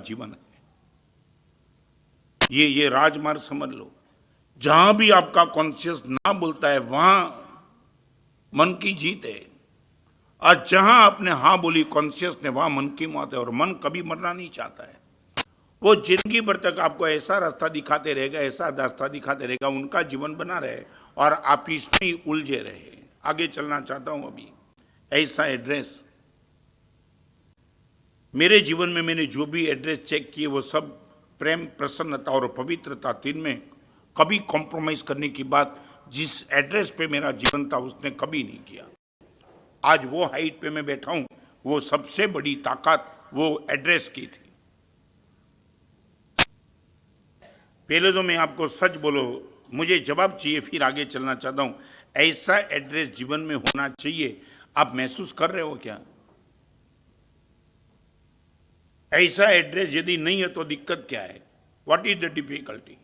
जीवन है। ये राजमार्ग समझ लो। जहां भी आपका कॉन्शियस ना बोलता है वहां मन की जीत है, और जहां आपने हाँ बोली कॉन्शियस ने, वहां मन की मौत है। और मन कभी मरना नहीं चाहता है। वो जिंदगी भर तक आपको ऐसा रास्ता दिखाते रहेगा, ऐसा रास्ता दिखाते रहेगा, उनका जीवन बना रहे और आप इसमें ही उलझे रहे। आगे चलना चाहता हूं। अभी ऐसा एड्रेस मेरे जीवन में मैंने जो भी एड्रेस चेक किए वो सब प्रेम, प्रसन्नता और पवित्रता, तीन में कभी कॉम्प्रोमाइज करने की बात जिस एड्रेस पे मेरा जीवन था उसने कभी नहीं किया। आज वो हाइट पे मैं बैठा हूं, वो सबसे बड़ी ताकत वो एड्रेस की थी। पहले तो मैं आपको सच बोलो, मुझे जवाब चाहिए, फिर आगे चलना चाहता हूं। ऐसा एड्रेस जीवन में होना चाहिए। आप महसूस कर रहे हो क्या? ऐसा एड्रेस यदि नहीं है तो दिक्कत क्या है? What is the difficulty?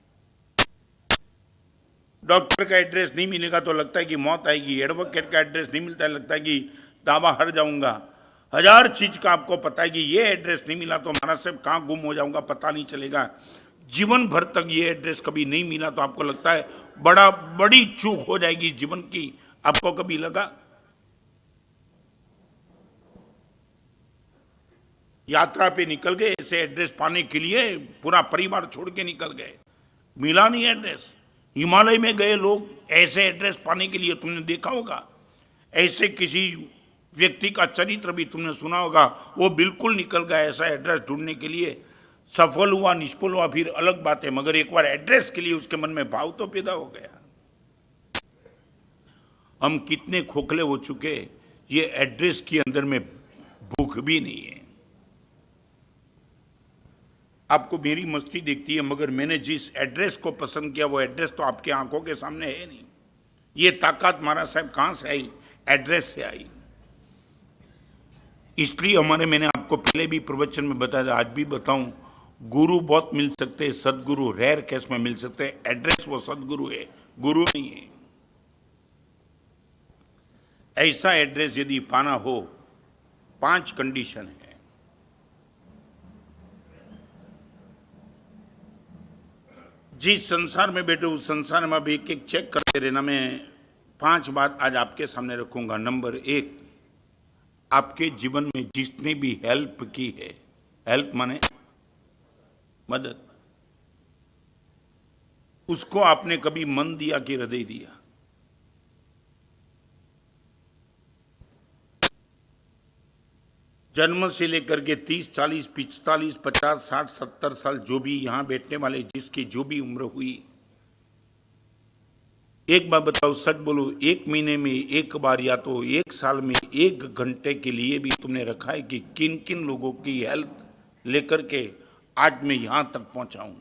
Doctor का एड्रेस नहीं मिलेगा तो लगता है कि मौत आएगी। एडवोकेट का एड्रेस नहीं मिलता है, लगता है कि दावा हार जाऊंगा। हजार चीज का आपको पता है कि ये एड्रेस नहीं मिला तो महाराज साहब कहां गुम हो जाऊंगा, पता नहीं चलेगा। जीवन भर तक ये एड्रेस कभी नहीं मिला तो आपको लगता है बड़ी चूक हो जाएगी जीवन की। आपको कभी लगा? यात्रा पे निकल गए ऐसे एड्रेस पाने के लिए, पूरा परिवार छोड़ के निकल गए, मिला नहीं एड्रेस। हिमालय में गए लोग ऐसे एड्रेस पाने के लिए, तुमने देखा होगा। ऐसे किसी व्यक्ति का चरित्र भी तुमने सुना होगा, वो बिल्कुल निकल गया ऐसा एड्रेस ढूंढने के लिए। सफल हुआ निष्फल हुआ फिर अलग बात है, मगर एक बार एड्रेस के लिए उसके मन में भाव तो पैदा हो गया। हम कितने खोखले हो चुके, ये एड्रेस के अंदर में भूख भी नहीं है। आपको मेरी मस्ती दिखती है, मगर मैंने जिस एड्रेस को पसंद किया वो एड्रेस तो आपके आंखों के सामने है नहीं। ये ताकत महाराज साहब कहां से आई? एड्रेस से आई। इसलिए मैंने आपको पहले भी प्रवचन में बताया, आज भी बताऊं, गुरु बहुत मिल सकते हैं, सदगुरु रेयर केस में मिल सकते हैं। एड्रेस वो सदगुरु है, गुरु नहीं है। ऐसा एड्रेस यदि पाना हो, 5 कंडीशन है। जिस संसार में बैठे उस संसार में भी एक एक चेक करते रहना। मैं 5 बात आज आपके सामने रखूंगा। नंबर 1, आपके जीवन में जिसने भी हेल्प की है, हेल्प माने मदद, उसको आपने कभी मन दिया कि हृदय दिया? जन्म से लेकर के 30, 40, 45, 50, 60, 70 साल जो भी यहां बैठने वाले, जिसकी जो भी उम्र हुई, एक बार बताओ, सच बोलो, 1 महीने में एक बार या तो 1 साल में 1 घंटे के लिए भी तुमने रखा है कि किन किन लोगों की हेल्प लेकर के आज मैं यहां तक पहुंचा हूं?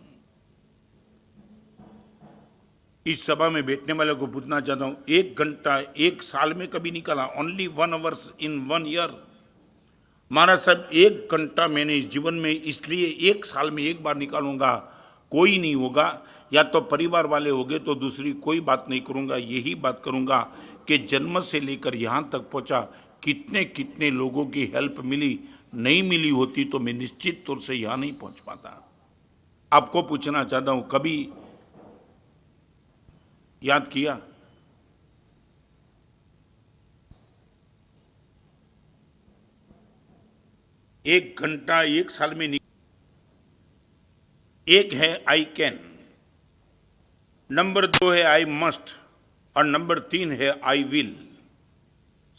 इस सभा में बैठने वाले को पूछना चाहता हूं, 1 घंटा 1 साल में कभी निकाला? Only 1 hour in 1 year. महाराज साहब 1 घंटा मैंने इस जीवन में इसलिए 1 साल में एक बार निकालूंगा, कोई नहीं होगा, या तो परिवार वाले होंगे तो दूसरी कोई बात नहीं करूंगा। यही बात करूंगा कि जन्म से लेकर यहां तक पहुंचा, कितने कितने लोगों की हेल्प मिली। नहीं मिली होती तो मैं निश्चित तौर से यहां नहीं पहुंच पाता। आपको पूछना चाहता हूं, कभी याद किया? एक घंटा 1 साल में एक है आई कैन, नंबर 2 है आई मस्ट, और नंबर 3 है आई विल।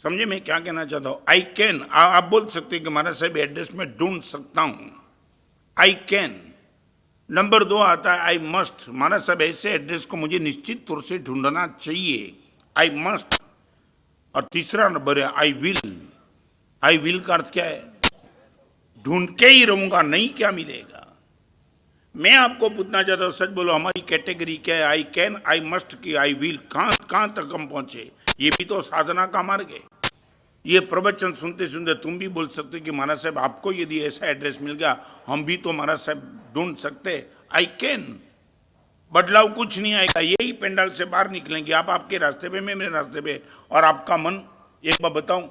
समझे मैं क्या कहना चाहता हूं? आई कैन, आप बोल सकते हैं कि महाराज साहब एड्रेस में ढूंढ सकता हूं, आई कैन। नंबर 2 आता है आई मस्ट, महाराज साहब ऐसे एड्रेस को मुझे निश्चित तौर से ढूंढना चाहिए, आई मस्ट। और तीसरा नंबर है आई विल। आई विल का अर्थ क्या है? ढूंढ के ही रहूंगा, नहीं क्या मिलेगा। मैं आपको पूछना चाहता हूं, सच बोलो, हमारी कैटेगरी क्या है? आई कैन, आई मस्ट की आई विल। कहां तक हम पहुंचे? ये भी तो साधना का मार्ग है। ये प्रवचन सुनते सुनते तुम भी बोल सकते कि महाराज साहब आपको यदि ऐसा एड्रेस मिल गया, हम भी तो महाराज साहब ढूंढ सकते। आई कैन, बदलाव कुछ नहीं आएगा, यही पेंडाल से बाहर निकलेंगे। आप आपके रास्ते पे, मैं मेरे रास्ते पे, और आपका मन, एक बार बताऊं,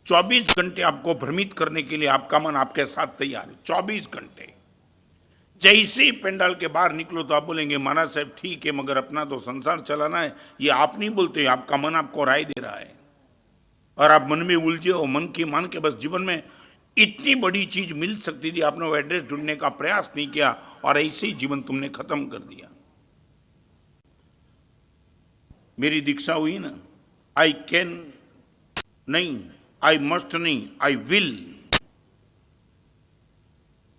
24 घंटे आपको भ्रमित करने के लिए आपका मन आपके साथ तैयार है। 24 घंटे जैसे ही पंडाल के बाहर निकलो तो आप बोलेंगे महाराज साहब ठीक है, मगर अपना तो संसार चलाना है। ये आप नहीं बोलते, आपका मन आपको राय दे रहा है और आप मन में उलझे हो। मन की मान के बस जीवन में इतनी बड़ी चीज मिल सकती थी, आपने वो एड्रेस ढूंढने का प्रयास नहीं किया और ऐसे ही जीवन तुमने खत्म कर दिया। मेरी दीक्षा हुई ना, आई कैन नहीं, आई मस्ट नहीं, आई विल।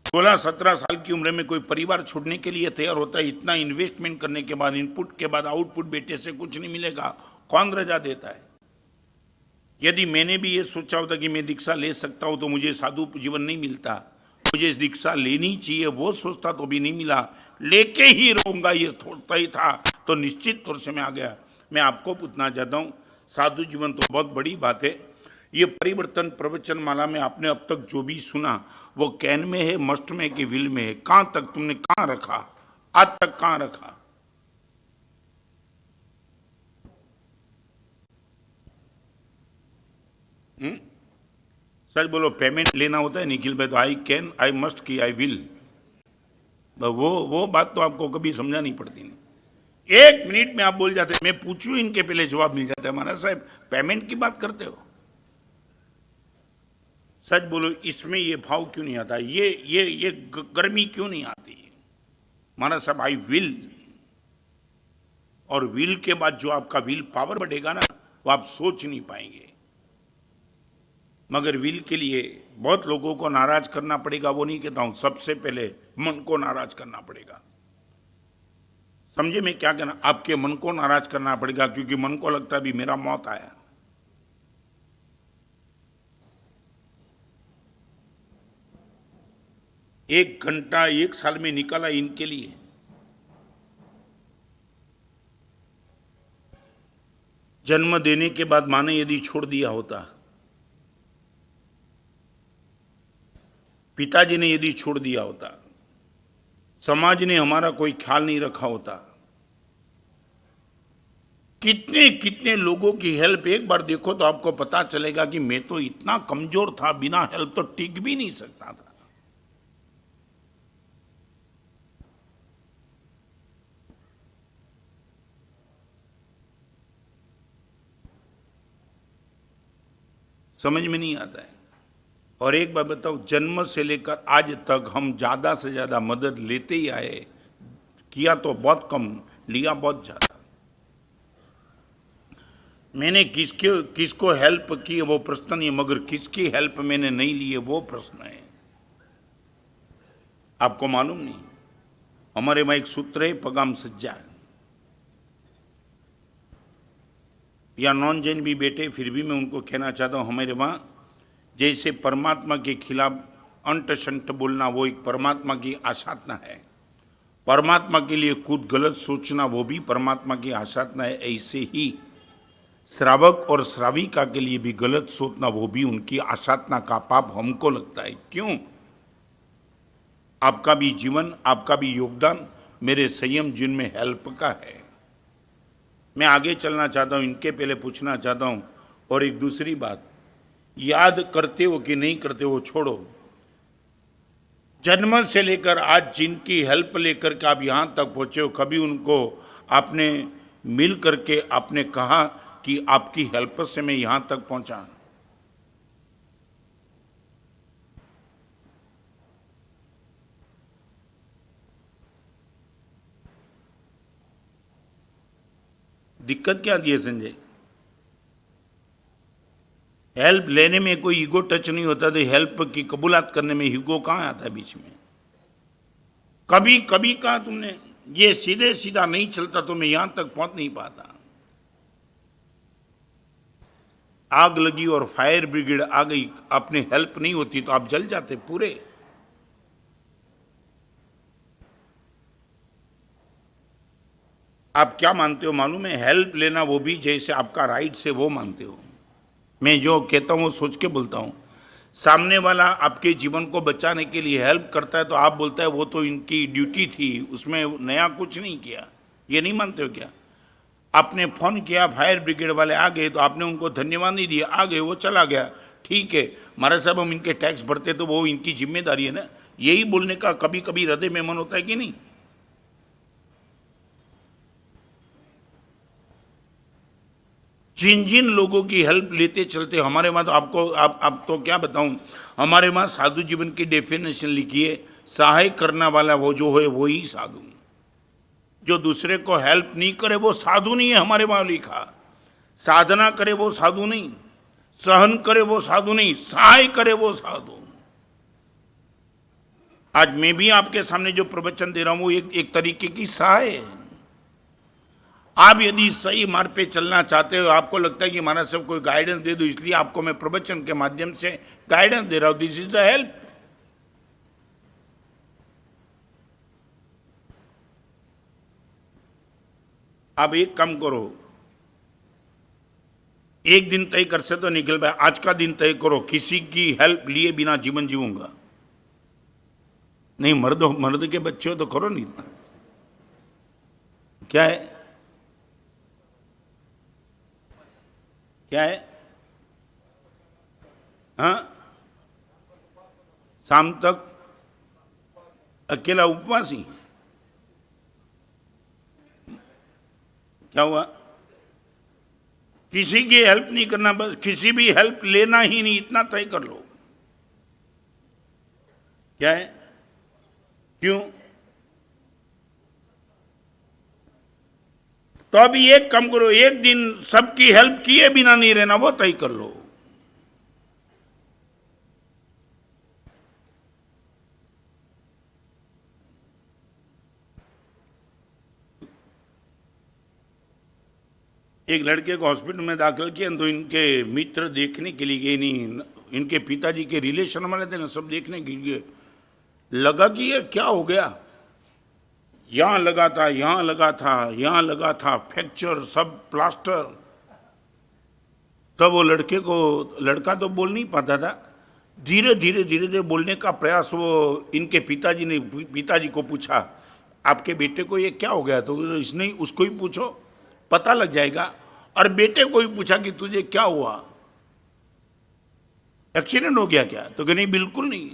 16-17 साल की उम्र में कोई परिवार छोड़ने के लिए तैयार होता है। इतना इन्वेस्टमेंट करने के बाद, इनपुट के बाद आउटपुट बेटे से कुछ नहीं मिलेगा, कौन रजा देता है? यदि मैंने भी ये सोचा होता कि मैं दीक्षा ले सकता हूं तो मुझे साधु जीवन नहीं मिलता। मुझे दीक्षा लेनी चाहिए वो सोचता तो भी नहीं मिला, लेके ही रहूंगा ये सोचता ही था, तो निश्चित तौर से मैं आ गया। मैं आपको पूछना चाहता हूं, साधु जीवन तो बहुत बड़ी बात है। ये परिवर्तन प्रवचन माला में आपने अब तक जो भी सुना वो कैन में है, मस्ट में कि विल में है? कहां तक तुमने कहां रखा? आज तक कहां रखा? सच बोलो, पेमेंट लेना होता है निखिल भाई तो आई कैन, आई मस्ट की आई विल, वो बात तो आपको कभी समझानी पड़ती नहीं। 1 मिनट में आप बोल जाते, मैं पूछूं इनके पहले जवाब मिल जाता है। महाराज साहब पेमेंट की बात करते हो? सच बोलो, इसमें ये भाव क्यों नहीं आता? ये गर्मी क्यों नहीं आती? महाराज साहब आई विल, और विल के बाद जो आपका विल पावर बढ़ेगा ना, वो आप सोच नहीं पाएंगे। मगर विल के लिए बहुत लोगों को नाराज करना पड़ेगा। वो नहीं कहता हूं, सबसे पहले मन को नाराज करना पड़ेगा। समझे मैं क्या कहना? आपके मन को नाराज करना पड़ेगा, क्योंकि मन को लगता है भी मेरा मौत आया। एक घंटा 1 साल में निकाला इनके लिए। जन्म देने के बाद मां ने यदि छोड़ दिया होता, पिताजी ने यदि छोड़ दिया होता, समाज ने हमारा कोई ख्याल नहीं रखा होता, कितने कितने लोगों की हेल्प एक बार देखो तो आपको पता चलेगा कि मैं तो इतना कमजोर था, बिना हेल्प तो टिक भी नहीं सकता था। समझ में नहीं आता है। और एक बात बताओ, जन्म से लेकर आज तक हम ज्यादा से ज्यादा मदद लेते ही आए, किया तो बहुत कम, लिया बहुत ज्यादा। मैंने किसको हेल्प की वो प्रश्न नहीं, मगर किसकी हेल्प मैंने नहीं ली है वो प्रश्न है। आपको मालूम नहीं, हमारे वहां एक सूत्र है, पगाम सज्जा, या नॉन जैन भी बेटे, फिर भी मैं उनको कहना चाहता हूं, हमारे वहां जैसे परमात्मा के खिलाफ अंट शंट बोलना वो एक परमात्मा की आसाधना है, परमात्मा के लिए कुछ गलत सोचना वो भी परमात्मा की आसाधना है, ऐसे ही श्रावक और श्राविका के लिए भी गलत सोचना वो भी उनकी आसाधना का पाप हमको लगता है। क्यों? आपका भी जीवन, आपका भी योगदान मेरे संयम जीवन में हेल्प का है। मैं आगे चलना चाहता हूं, इनके पहले पूछना चाहता हूं। और एक दूसरी बात, याद करते हो कि नहीं करते हो छोड़ो, जन्म से लेकर आज जिनकी हेल्प लेकर के आप यहां तक पहुंचे हो, कभी उनको आपने मिल करके आपने कहा कि आपकी हेल्प से मैं यहां तक पहुंचा? दिक्कत क्या दी है संजय? हेल्प लेने में कोई ईगो टच नहीं होता, तो हेल्प की कबूलात करने में ईगो कहां आता है बीच में? कभी कभी कहा तुमने ये सीधे सीधा नहीं चलता तो मैं यहां तक पहुंच नहीं पाता। आग लगी और फायर ब्रिगेड आ गई, अपनी हेल्प नहीं होती तो आप जल जाते पूरे। आप क्या मानते हो मालूम है? हेल्प लेना वो भी जैसे आपका राइट से वो मानते हो। मैं जो कहता हूं वो सोच के बोलता हूं। सामने वाला आपके जीवन को बचाने के लिए हेल्प करता है तो आप बोलता है वो तो इनकी ड्यूटी थी, उसमें नया कुछ नहीं किया। ये नहीं मानते हो क्या? आपने फोन किया, फायर ब्रिगेड वाले आ गए तो आपने उनको धन्यवाद नहीं दिया, आ गए, वो चला गया, ठीक है। महाराज साहब हम इनके टैक्स भरते तो वो इनकी जिम्मेदारी है ना, यही बोलने का कभी कभी हृदय में मन होता है कि नहीं? जिन जिन लोगों की हेल्प लेते चलते हमारे वहां तो आप तो क्या बताऊं, हमारे वहां साधु जीवन की डेफिनेशन लिखी है, सहाय करने वाला वो जो है वो ही साधु। जो दूसरे को हेल्प नहीं करे वो साधु नहीं है, हमारे वहां लिखा। साधना करे वो साधु नहीं, सहन करे वो साधु नहीं, सहाय करे वो साधु। आज मैं भी आपके सामने जो प्रवचन दे रहा हूं वो एक तरीके की सहाय है। आप यदि सही मार्ग पे चलना चाहते हो, आपको लगता है कि महाराज सब कोई गाइडेंस दे दो, इसलिए आपको मैं प्रवचन के माध्यम से गाइडेंस दे रहा हूं, दिस इज द हेल्प। आप एक काम करो, एक दिन तय कर से तो निकल पाए, आज का दिन तय करो, किसी की हेल्प लिए बिना जीवन जीऊंगा नहीं। मर्द के बच्चे हो तो करो नहीं। क्या है, क्या है? हाँ, शाम तक अकेला उपवासी? क्या हुआ? किसी की हेल्प नहीं करना, बस किसी भी हेल्प लेना ही नहीं, इतना तय कर लो। क्या है? क्यों? तो अभी एक काम करो, एक दिन सबकी हेल्प किए बिना नहीं रहना, वो तय कर लो। एक लड़के को हॉस्पिटल में दाखिल किया तो इनके मित्र देखने के लिए गए, नहीं इनके पिताजी के रिलेशन वाले थे ना, सब देखने के लिए। लगा कि ये क्या हो गया, यहां लगा था, यहां लगा था, यहां लगा था, फ्रैक्चर, सब प्लास्टर। तब वो लड़का तो बोल नहीं पाता था, धीरे धीरे बोलने का प्रयास, वो इनके पिताजी को पूछा, आपके बेटे को ये क्या हो गया? तो इसने उसको ही पूछो, पता लग जाएगा। और बेटे को ही पूछा कि तुझे क्या हुआ, एक्सीडेंट हो गया क्या? तो कि नहीं, बिल्कुल नहीं।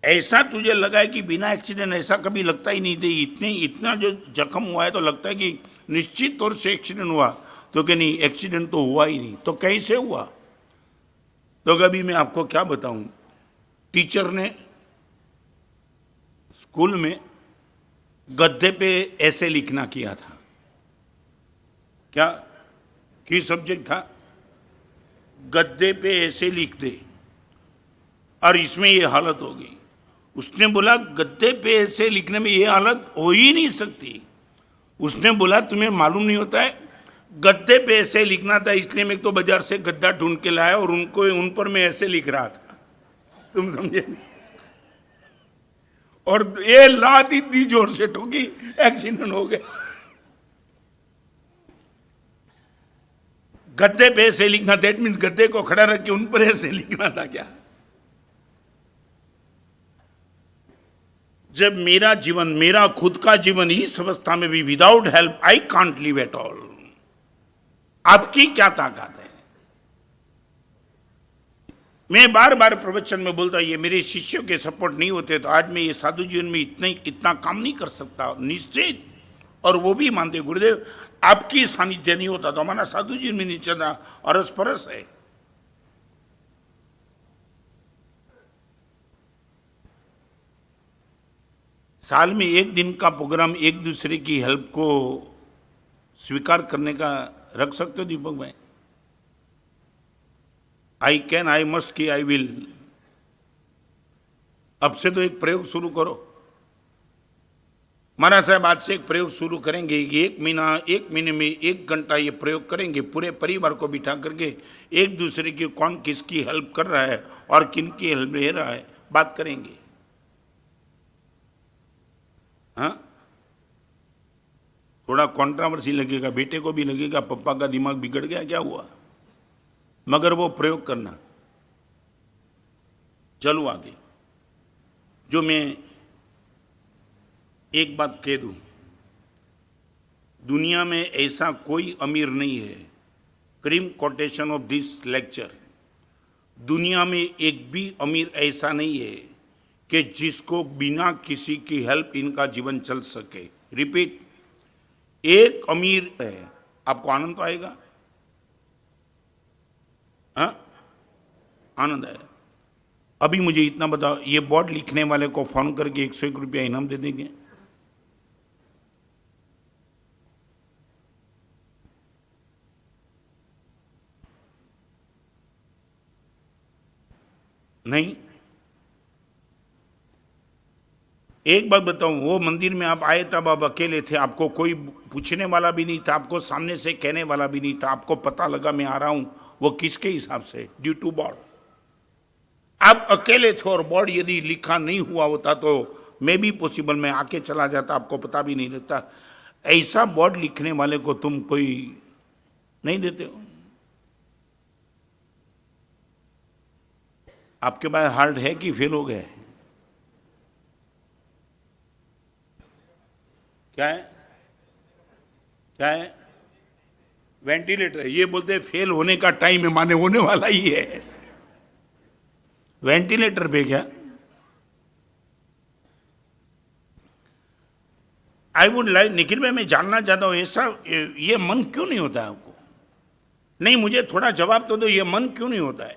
ऐसा तुझे लगा है कि बिना एक्सीडेंट, ऐसा कभी लगता ही नहीं थे। इतना जो जख्म हुआ है तो लगता है कि निश्चित तौर से एक्सीडेंट हुआ। तो कि नहीं, एक्सीडेंट तो हुआ ही नहीं। तो कैसे हुआ? तो कभी मैं आपको क्या बताऊं, टीचर ने स्कूल में गद्दे पे ऐसे लिखना किया था। क्या की सब्जेक्ट था? गद्दे पे ऐसे लिख दे, और इसमें ये हालत हो गई। उसने बोला गद्दे पे ऐसे लिखने में ये हालत हो ही नहीं सकती। उसने बोला तुम्हें मालूम नहीं होता है, गद्दे पे ऐसे लिखना था, इसलिए मैं तो बाजार से गद्दा ढूंढ के लाया और उन पर मैं ऐसे लिख रहा था। तुम समझे? और ये लात इतनी जोर से ठोकी, एक्सीडेंट हो गया। गद्दे पे ऐसे लिखना, दैट मीन्स गद्दे को खड़ा रख के उन पर ऐसे लिखना था क्या? जब मेरा जीवन, मेरा खुद का जीवन इस अवस्था में भी without help I can't live at all, आपकी क्या ताकत है? मैं बार बार प्रवचन में बोलता, ये मेरे शिष्यों के सपोर्ट नहीं होते तो आज मैं ये साधु जीवन में इतना काम नहीं कर सकता, निश्चित। और वो भी मानते, गुरुदेव आपकी सानिध्य नहीं होता तो हमारा साधु जीवन में नहीं चलता, अरस परस है। साल में एक दिन का प्रोग्राम एक दूसरे की हेल्प को स्वीकार करने का रख सकते हो दीपक भाई? आई कैन, आई मस्ट की आई विल। अब से तो एक प्रयोग शुरू करो। महाराज साहब आज से एक प्रयोग शुरू करेंगे, एक महीने में 1 घंटा ये प्रयोग करेंगे, पूरे परिवार को बिठा करके एक दूसरे की कौन किसकी हेल्प कर रहा है और किन की हेल्प ले रहा है बात करेंगे। हाँ, थोड़ा कंट्रोवर्सी लगेगा, बेटे को भी लगेगा पप्पा का दिमाग बिगड़ गया, क्या हुआ, मगर वो प्रयोग करना। चलो आगे। जो मैं एक बात कह दूं, दुनिया में ऐसा कोई अमीर नहीं है, cream quotation of this lecture, दुनिया में एक भी अमीर ऐसा नहीं है कि जिसको बिना किसी की हेल्प इनका जीवन चल सके। रिपीट, एक अमीर है, आपको आनंद तो आएगा? हाँ, आनंद आएगा। अभी मुझे इतना बताओ, ये बोर्ड लिखने वाले को फोन करके 101 रुपया इनाम दे देंगे? नहीं। एक बात बताऊं, वो मंदिर में आप आए तब आप अकेले थे, आपको कोई पूछने वाला भी नहीं था, आपको सामने से कहने वाला भी नहीं था, आपको पता लगा मैं आ रहा हूं, वो किसके हिसाब से? Due to board. आप अकेले थे और बोर्ड यदि लिखा नहीं हुआ होता तो मे भी पॉसिबल मैं आके चला जाता, आपको पता भी नहीं लगता। ऐसा बोर्ड लिखने वाले को तुम कोई नहीं देते हो? आपके पास हार्ट है कि फेल हो गए? क्या है? क्या है? वेंटिलेटर है। ये बोलते हैं फेल होने का टाइम है, माने होने वाला ही है। वेंटिलेटर पे क्या? आई वुड लाइक, निखिल भाई मैं जानना चाहता हूं, ऐसा ये मन क्यों नहीं होता है आपको? नहीं, मुझे थोड़ा जवाब तो दो, ये मन क्यों नहीं होता है?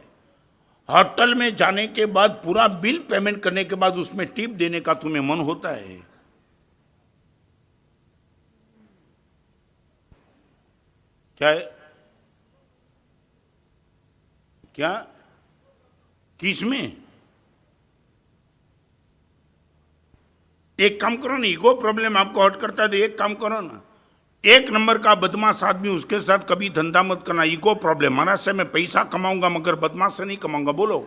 होटल में जाने के बाद पूरा बिल पेमेंट करने के बाद उसमें टिप देने का तुम्हें मन होता है? क्या है? क्या? किस में? एक काम करो ना, ईगो प्रॉब्लम आपको हर्ट करता है तो एक काम करो ना, एक नंबर का बदमाश आदमी, उसके साथ कभी धंधा मत करना। ईगो प्रॉब्लम, महाराष्ट्र से मैं पैसा कमाऊंगा मगर बदमाश से नहीं कमाऊंगा, बोलो।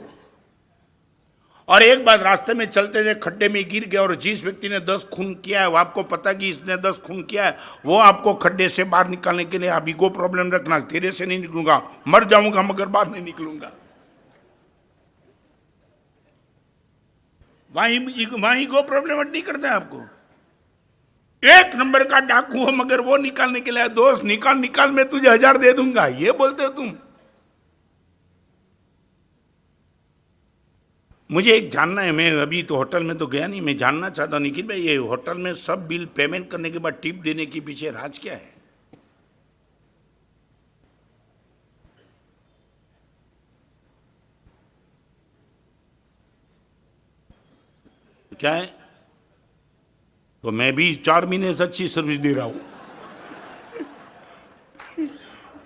और एक बार रास्ते में चलते थे, खड्डे में गिर गया और जिस व्यक्ति ने 10 खून किया है, वो आपको पता कि इसने 10 खून किया है, वो आपको खड्डे से बाहर निकालने के लिए आप ईगो प्रॉब्लम रखना, तेरे से नहीं निकलूंगा, मर जाऊंगा मगर बाहर नहीं निकलूंगा। वहां ईगो प्रॉब्लम नहीं करते आपको। एक नंबर का डाकू हो मगर वो निकालने के लिए, दोस्त निकाल निकाल मैं तुझे 1000 दे दूंगा, ये बोलते हो तुम। मुझे एक जानना है, मैं अभी तो होटल में तो गया नहीं, मैं जानना चाहता हूं निखिल भाई, ये होटल में सब बिल पेमेंट करने के बाद टिप देने के पीछे राज क्या है? क्या है? तो मैं भी 4 महीने से अच्छी सर्विस दे रहा हूं,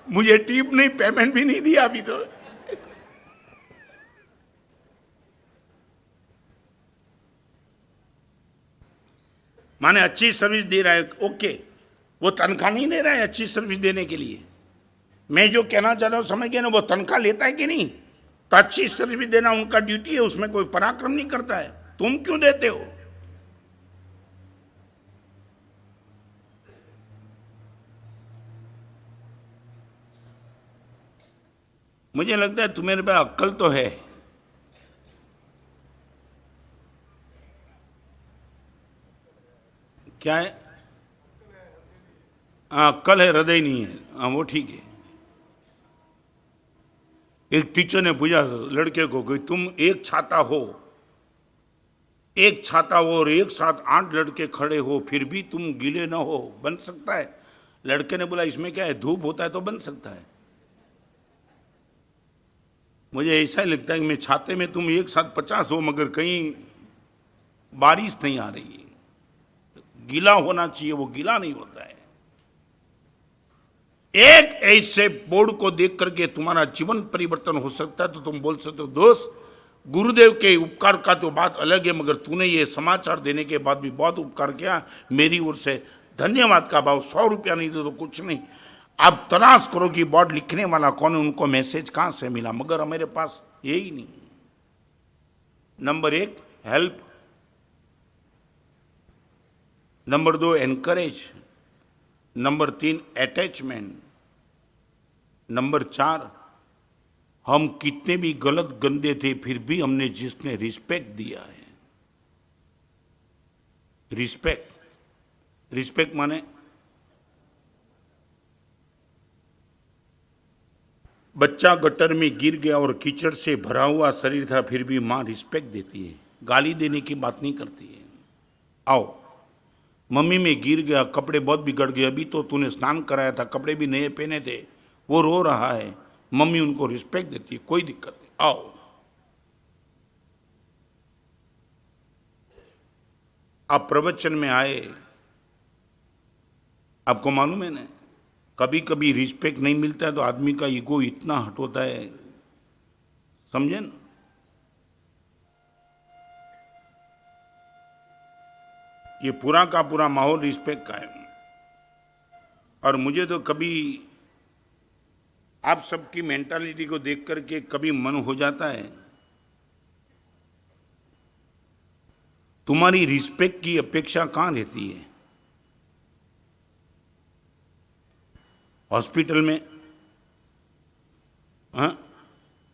मुझे टिप नहीं, पेमेंट भी नहीं दिया अभी तो। माने अच्छी सर्विस दे रहा है, ओके, वो तनख्वाह नहीं दे रहा है अच्छी सर्विस देने के लिए। मैं जो कहना चाहता हूं समझ गए ना, वो तनख्वाह लेता है कि नहीं? तो अच्छी सर्विस देना उनका ड्यूटी है, उसमें कोई पराक्रम नहीं करता है, तुम क्यों देते हो? मुझे लगता है तुम्हारे पास अक्ल तो है। क्या है? हाँ, अक्ल है, हृदय नहीं है। हाँ, वो ठीक है। एक टीचर ने पूछा लड़के को कि तुम एक छाता हो, एक छाता हो और एक साथ 8 लड़के खड़े हो, फिर भी तुम गीले ना हो, बन सकता है? लड़के ने बोला इसमें क्या है, धूप होता है तो बन सकता है। मुझे ऐसा ही लगता है कि मैं छाते में तुम एक साथ 50 हो मगर कहीं बारिश नहीं आ रही है, गीला होना चाहिए, वो गीला नहीं होता है। एक ऐसे बोर्ड को देख करके तुम्हारा जीवन परिवर्तन हो सकता है, तो तुम बोल सकते हो दोस्त, गुरुदेव के उपकार का तो बात अलग है, मगर तूने ये समाचार देने के बाद भी बहुत उपकार किया, मेरी ओर से धन्यवाद का भाव। 100 रुपया नहीं दे तो कुछ नहीं। आप तलाश करो कि बोर्ड लिखने वाला कौन है, उनको मैसेज कहां से मिला, मगर हमारे पास यही नहीं। Number 1 help, number 2 encourage, number 3 attachment, number 4 हम कितने भी गलत गंदे थे फिर भी हमने जिसने रिस्पेक्ट दिया है। रिस्पेक्ट, रिस्पेक्ट माने बच्चा गटर में गिर गया और कीचड़ से भरा हुआ शरीर था, फिर भी मां रिस्पेक्ट देती है। गाली देने की बात नहीं करती है। आओ, मम्मी मैं गिर गया, कपड़े बहुत बिगड़ गए, अभी तो तूने स्नान कराया था, कपड़े भी नए पहने थे, वो रो रहा है, मम्मी उनको रिस्पेक्ट देती है, कोई दिक्कत नहीं, आओ। आप प्रवचन में आए, आपको मालूम है ना, कभी कभी रिस्पेक्ट नहीं मिलता है तो आदमी का ईगो इतना हट होता है, समझे ना। ये पूरा का पूरा माहौल रिस्पेक्ट का है। और मुझे तो कभी आप सबकी मेंटालिटी को देख करके कभी मन हो जाता है, तुम्हारी रिस्पेक्ट की अपेक्षा कहां रहती है? हॉस्पिटल में, हाँ,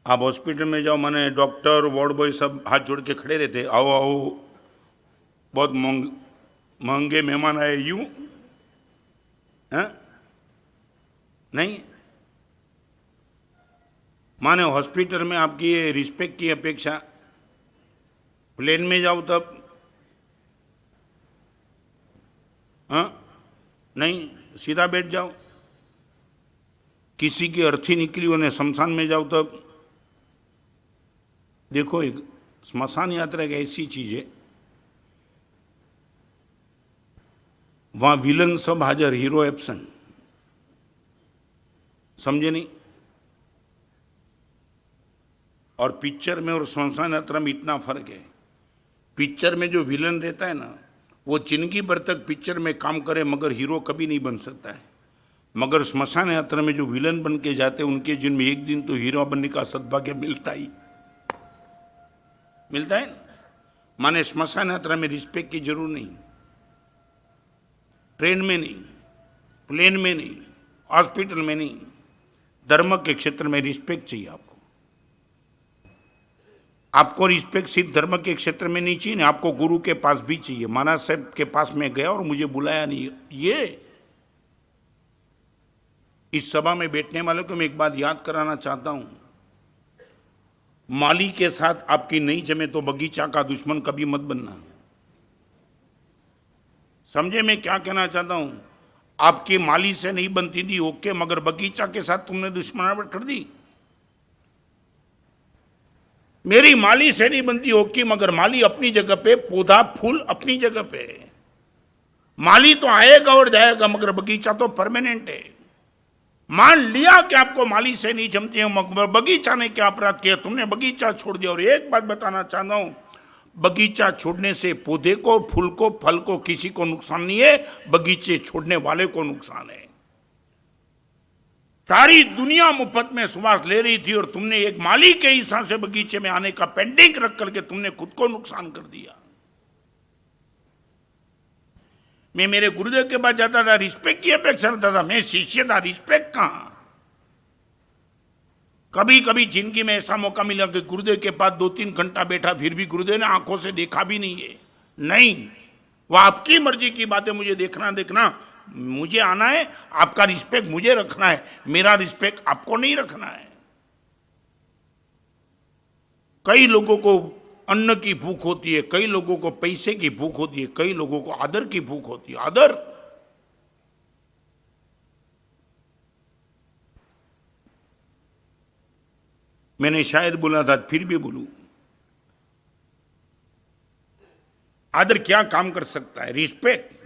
आप हॉस्पिटल में जाओ, माने डॉक्टर वार्ड बॉय सब हाथ जोड़ के खड़े रहते, आओ आओ, बहुत महंगे मेहमान आए, यूं, हाँ, नहीं। माने हॉस्पिटल में आपकी ये रिस्पेक्ट की अपेक्षा, प्लेन में जाओ तब, हाँ, नहीं, सीधा बैठ जाओ। किसी की अर्थी निकली उन्हें शमशान में जाओ तब। देखो, एक स्मशान यात्रा एक ऐसी चीज है, वहां विलन सब हाजिर, हीरो एब्सेंट, समझे नहीं। और पिक्चर में और शमशान यात्रा में इतना फर्क है, पिक्चर में जो विलन रहता है ना, वो जिंदगी भर तक पिक्चर में काम करे मगर हीरो कभी नहीं बन सकता है। मगर स्मशान यात्रा में जो विलन बन के जाते हैं, उनके जीवन में एक दिन तो हीरो बनने का सद्भाग्य मिलता ही मिलता है। माने स्मशान यात्रा में रिस्पेक्ट की जरूर नहीं, ट्रेन में नहीं, प्लेन में नहीं, हॉस्पिटल में नहीं, धर्म के क्षेत्र में रिस्पेक्ट चाहिए आपको। आपको रिस्पेक्ट सिर्फ धर्म के क्षेत्र में नहीं चाहिए ना, आपको गुरु के पास भी चाहिए। महाराज साहब के पास में गया और मुझे बुलाया नहीं, ये इस सभा में बैठने वालों को मैं एक बात याद कराना चाहता हूं, माली के साथ आपकी नहीं जमे तो बगीचा का दुश्मन कभी मत बनना। समझे मैं क्या कहना चाहता हूं? आपकी माली से नहीं बनती थी ओके, मगर बगीचा के साथ तुमने दुश्मनावट कर दी। मेरी माली से नहीं बनती ओके, मगर माली अपनी जगह पे, पौधा फूल अपनी जगह पे, माली तो आएगा और जाएगा मगर बगीचा तो परमानेंट है। मान लिया कि आपको माली से नहीं जमती है, मगर बगीचा ने क्या अपराध किया? तुमने बगीचा छोड़ दिया। और एक बात बताना चाहता हूं, बगीचा छोड़ने से पौधे को, फूल को, फल को किसी को नुकसान नहीं है, बगीचे छोड़ने वाले को नुकसान है। सारी दुनिया मुफ्त में सुवास ले रही थी और तुमने एक माली के हिसाब से बगीचे में आने का पेंडिंग रख करके तुमने खुद को नुकसान कर दिया। मैं मेरे गुरुदेव के पास जाता था, रिस्पेक्ट की अपेक्षा करता था, मैं शिष्य था, रिस्पेक्ट कहां? कभी कभी जिंदगी में ऐसा मौका मिला कि गुरुदेव के पास 2-3 घंटा बैठा, फिर भी गुरुदेव ने आंखों से देखा भी नहीं है। नहीं, वह आपकी मर्जी की बात है, मुझे देखना, मुझे आना है, आपका रिस्पेक्ट मुझे रखना है, मेरा रिस्पेक्ट आपको नहीं रखना है। कई लोगों को अन्न की भूख होती है, कई लोगों को पैसे की भूख होती है, कई लोगों को आदर की भूख होती है। आदर, मैंने शायद बोला था, फिर भी बोलूं, आदर क्या काम कर सकता है? रिस्पेक्ट।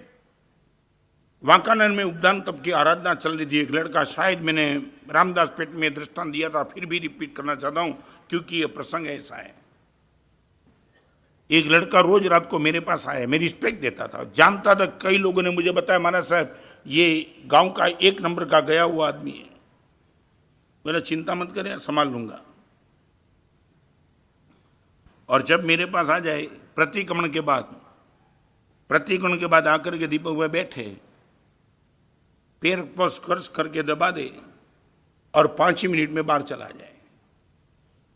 वाकानन में उपदान तप की आराधना चल रही थी, एक लड़का, शायद मैंने रामदास पेट में दृष्टांत दिया था, फिर भी रिपीट करना चाहता हूं क्योंकि यह प्रसंग ऐसा है। एक लड़का रोज रात को मेरे पास आया, मैं रिस्पेक्ट देता था, जानता था। कई लोगों ने मुझे बताया, महाराज साहब ये गांव का 1 नंबर का गया हुआ आदमी है। बोला चिंता मत करें, संभाल लूंगा। और जब मेरे पास आ जाए प्रतिक्रमण के बाद आकर के दीपक भाई बैठे, पैर पर स्पर्श करके दबा दे और 5 ही मिनट में बाहर चला जाए।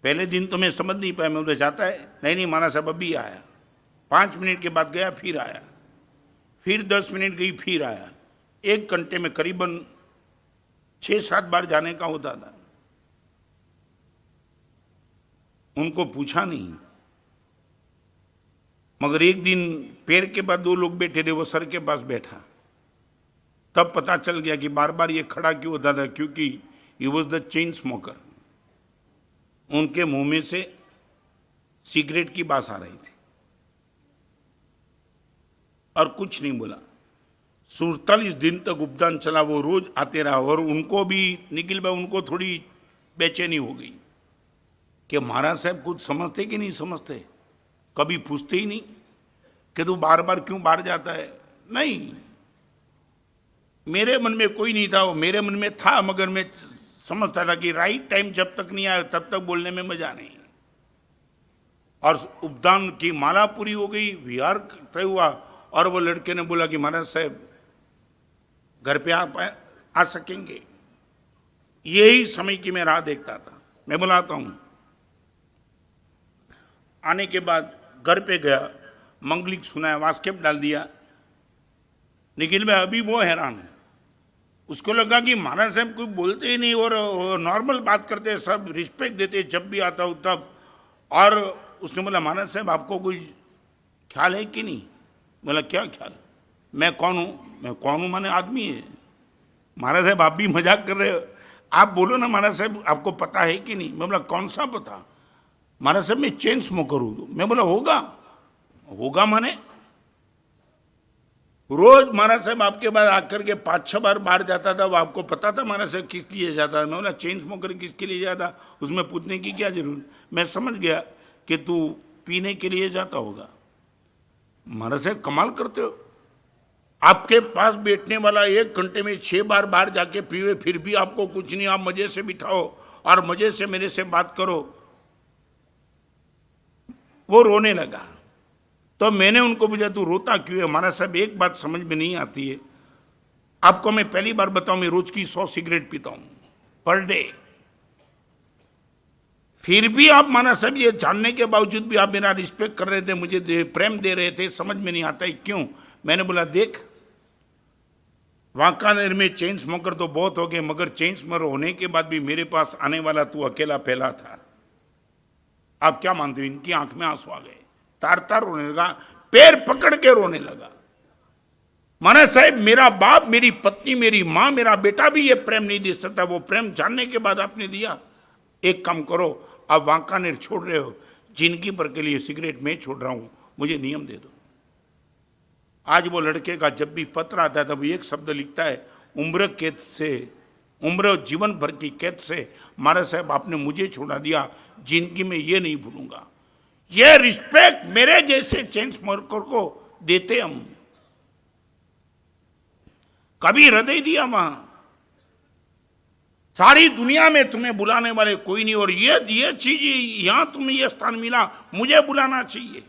पहले दिन तो मैं समझ नहीं पाया, मैं उधर जाता है, नहीं महाराज साहब अभी आया। 5 मिनट के बाद गया, फिर आया, फिर 10 मिनट गई, फिर आया। 1 घंटे में करीबन 6-7 बार जाने का होता था। उनको पूछा नहीं, मगर एक दिन पैर के पास दो लोग बैठे थे, वो सर के पास बैठा, तब पता चल गया कि बार बार ये खड़ा क्यों होता था, क्योंकि he was the chain smoker. उनके मुंह में से सिगरेट की बास आ रही थी और कुछ नहीं बोला। 47 दिन तक उपदान चला, वो रोज आते रहा। और उनको भी, निखिल भाई, उनको थोड़ी बेचैनी हो गई कि महाराज साहब कुछ समझते कि नहीं समझते। कभी पूछते ही नहीं कि तू बार बार क्यों बाहर जाता है। नहीं, मेरे मन में कोई नहीं था, वो मेरे मन में था, मगर मैं समझता था कि राइट टाइम जब तक नहीं आया तब तक बोलने में मजा नहीं। और उपदान की माला पूरी हो गई, विहार तय हुआ, और वो लड़के ने बोला कि महाराज साहब घर पे आ सकेंगे। यही समय की मैं राह देखता था। मैं बुलाता हूं। आने के बाद घर पे गया, मंगलिक सुनाया, वास्केप डाल दिया। निखिल भाई अभी वो हैरान है, उसको लगा कि महाराज साहब कोई बोलते ही नहीं और नॉर्मल बात करते, सब रिस्पेक्ट देते जब भी आता हूँ तब। और उसने बोला महाराज साहब आपको कोई ख्याल है कि नहीं। बोला क्या ख्याल। मैं कौन हूँ। मैं कौन हूँ माने आदमी है। महाराज साहब आप भी मजाक कर रहे हो, आप बोलो ना महाराज साहब आपको पता है कि नहीं। मैं बोला कौन सा पता। महाराज साहब मैं चेन स्मोकर हूँ। मैं बोला होगा। होगा माने रोज महाराज साहब आपके बाद आकर के 5-6 बार बाहर जाता था, वो आपको पता था महाराज साहब किस लिए जाता है। मैं बोला चेन स्मोकर किसके लिए जाता, उसमें पूछने की क्या जरूरत। मैं समझ गया कि तू पीने के लिए जाता होगा। महाराज साहब कमाल करते हो, आपके पास बैठने वाला 1 घंटे में 6 बार बाहर जाके पीवे, फिर भी आपको कुछ नहीं, आप मजे से बिठाओ और मजे से मेरे से बात करो। वो रोने लगा। तो मैंने उनको पूछा तू रोता क्यों है। महाराज साहब एक बात समझ में नहीं आती है, आपको मैं पहली बार बताऊं, मैं रोज की 100 सिगरेट पीता हूं पर डे, फिर भी आप महाराज साहब ये जानने के बावजूद भी आप मेरा रिस्पेक्ट कर रहे थे, मुझे प्रेम दे रहे थे, समझ में नहीं आता है क्यों। मैंने बोला देख, वांकानेर में चेन स्मोकर तो बहुत हो गए, मगर चेन स्मोकर होने के बाद भी मेरे पास आने वाला तू अकेला पहला था। आप क्या मानते हो। इनकी आंख में आंसू आ गए, तार तार रोने लगा, पैर पकड़ के रोने लगा। महाराज साहब मेरा बाप, मेरी पत्नी, मेरी मां, मेरा बेटा भी ये प्रेम नहीं दे सकता, वो प्रेम जानने के बाद आपने दिया। एक काम करो, आप वांकानेर छोड़ रहे हो, जिंदगी भर के लिए सिगरेट मैं छोड़ रहा हूं, मुझे नियम दे दो। आज वो लड़के का जब भी पत्र आता है तब एक शब्द लिखता है, उम्र कैद से, उम्र जीवन भर की कैद से महाराज साहब आपने मुझे छोड़ा दिया, जिंदगी में ये नहीं भूलूंगा। ये रिस्पेक्ट मेरे जैसे चेन स्मोकर को देते हम। कभी हृदय दिया वहां, सारी दुनिया में तुम्हें बुलाने वाले कोई नहीं, और ये चीज यहां तुम्हें ये स्थान मिला, मुझे बुलाना चाहिए।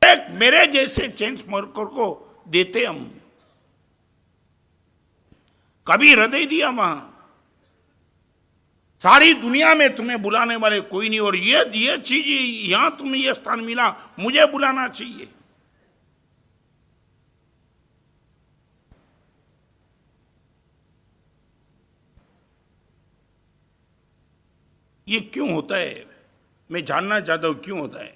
एक मेरे जैसे चेन स्मोकर को देते हम। कभी हृदय दिया वहां, सारी दुनिया में तुम्हें बुलाने वाले कोई नहीं, और ये चीज यहां तुम्हें ये स्थान मिला, मुझे बुलाना चाहिए। ये क्यों होता है, मैं जानना चाहता हूं क्यों होता है।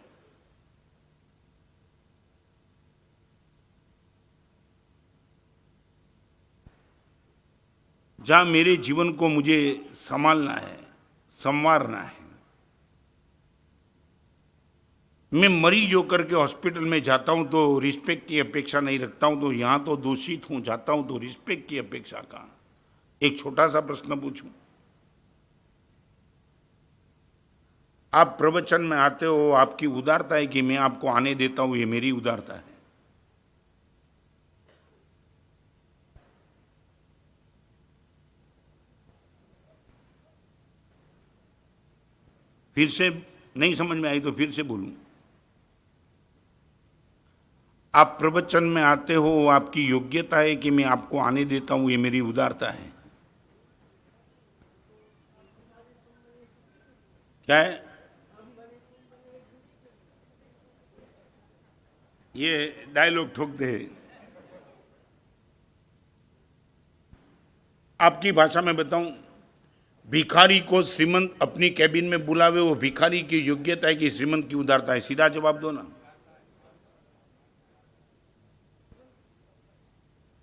जहां मेरे जीवन को मुझे संभालना है, संवारना है, मैं मरीज होकर के हॉस्पिटल में जाता हूं तो रिस्पेक्ट की अपेक्षा नहीं रखता हूं, तो यहां तो दूषित हूं, जाता हूं तो रिस्पेक्ट की अपेक्षा का। एक छोटा सा प्रश्न पूछूं, आप प्रवचन में आते हो, आपकी उदारता है कि मैं आपको आने देता हूं, ये मेरी उदारता है। फिर से नहीं समझ में आई तो फिर से बोलूं, आप प्रवचन में आते हो, आपकी योग्यता है कि मैं आपको आने देता हूं, ये मेरी उदारता है। क्या है ये डायलॉग ठोकते हैं। आपकी भाषा में बताऊं, भिखारी को श्रीमंत अपनी कैबिन में बुलावे, वो भिखारी की योग्यता है कि श्रीमंत की उदारता है। सीधा जवाब दो ना।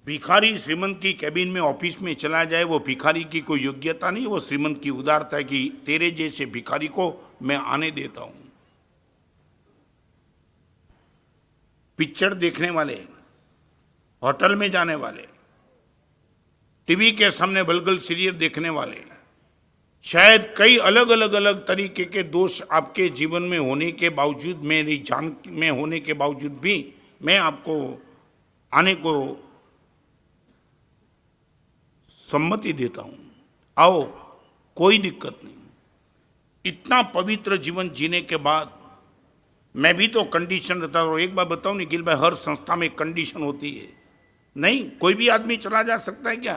भिखारी श्रीमंत की कैबिन में ऑफिस में चला जाए, वो भिखारी की कोई योग्यता नहीं, वो श्रीमंत की उदारता है कि तेरे जैसे भिखारी को मैं आने देता हूं। पिक्चर देखने वाले, होटल में जाने वाले, टीवी के सामने वल्गर सीरियल देखने वाले, शायद कई अलग अलग तरीके के दोष आपके जीवन में होने के बावजूद, मेरी जान में होने के बावजूद भी मैं आपको आने को सम्मति देता हूं। आओ, कोई दिक्कत नहीं। इतना पवित्र जीवन जीने के बाद मैं भी तो कंडीशन रहता हूं। एक बार बताऊं निखिल भाई, हर संस्था में कंडीशन होती है। नहीं, कोई भी आदमी चला जा सकता है क्या?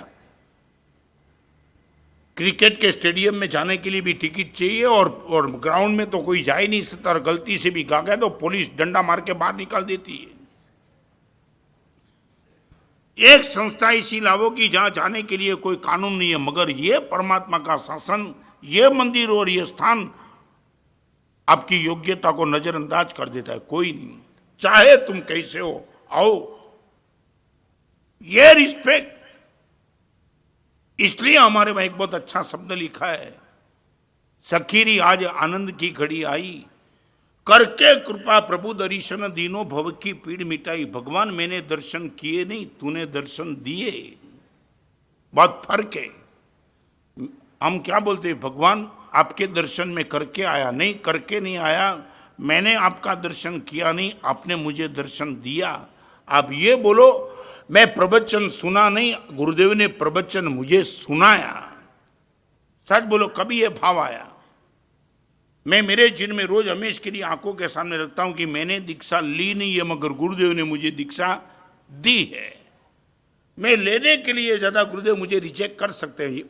क्रिकेट के स्टेडियम में जाने के लिए भी टिकट चाहिए, और ग्राउंड में तो कोई जा ही नहीं सकता, और गलती से भी गा गया तो पुलिस डंडा मार के बाहर निकाल देती है। एक संस्था ऐसी लाओ कि जहां जाने के लिए कोई कानून नहीं है, मगर ये परमात्मा का शासन, ये मंदिर और ये स्थान आपकी योग्यता को नजरअंदाज कर देता है। कोई नहीं, चाहे तुम कैसे हो, आओ। ये रिस्पेक्ट, इसलिए हमारे वहां एक बहुत अच्छा शब्द लिखा है, सखीरी आज आनंद की घड़ी आई, करके कृपा प्रभु दर्शन दीनो भव की पीड़ मिटाई। भगवान मैंने दर्शन किए नहीं, तूने दर्शन दिए। बहुत फर्क है। हम क्या बोलते हैं, भगवान आपके दर्शन में करके आया, नहीं करके नहीं आया, मैंने आपका दर्शन किया नहीं, आपने मुझे दर्शन दिया। आप ये बोलो, मैं प्रवचन सुना नहीं, गुरुदेव ने प्रवचन मुझे सुनाया। सच बोलो, कभी ये भाव आया? मैं मेरे जीवन में रोज हमेश के लिए आंखों के सामने रखता हूं कि मैंने दीक्षा ली नहीं है, मगर गुरुदेव ने मुझे दीक्षा दी है। मैं लेने के लिए ज्यादा गुरुदेव मुझे रिजेक्ट कर सकते हैं।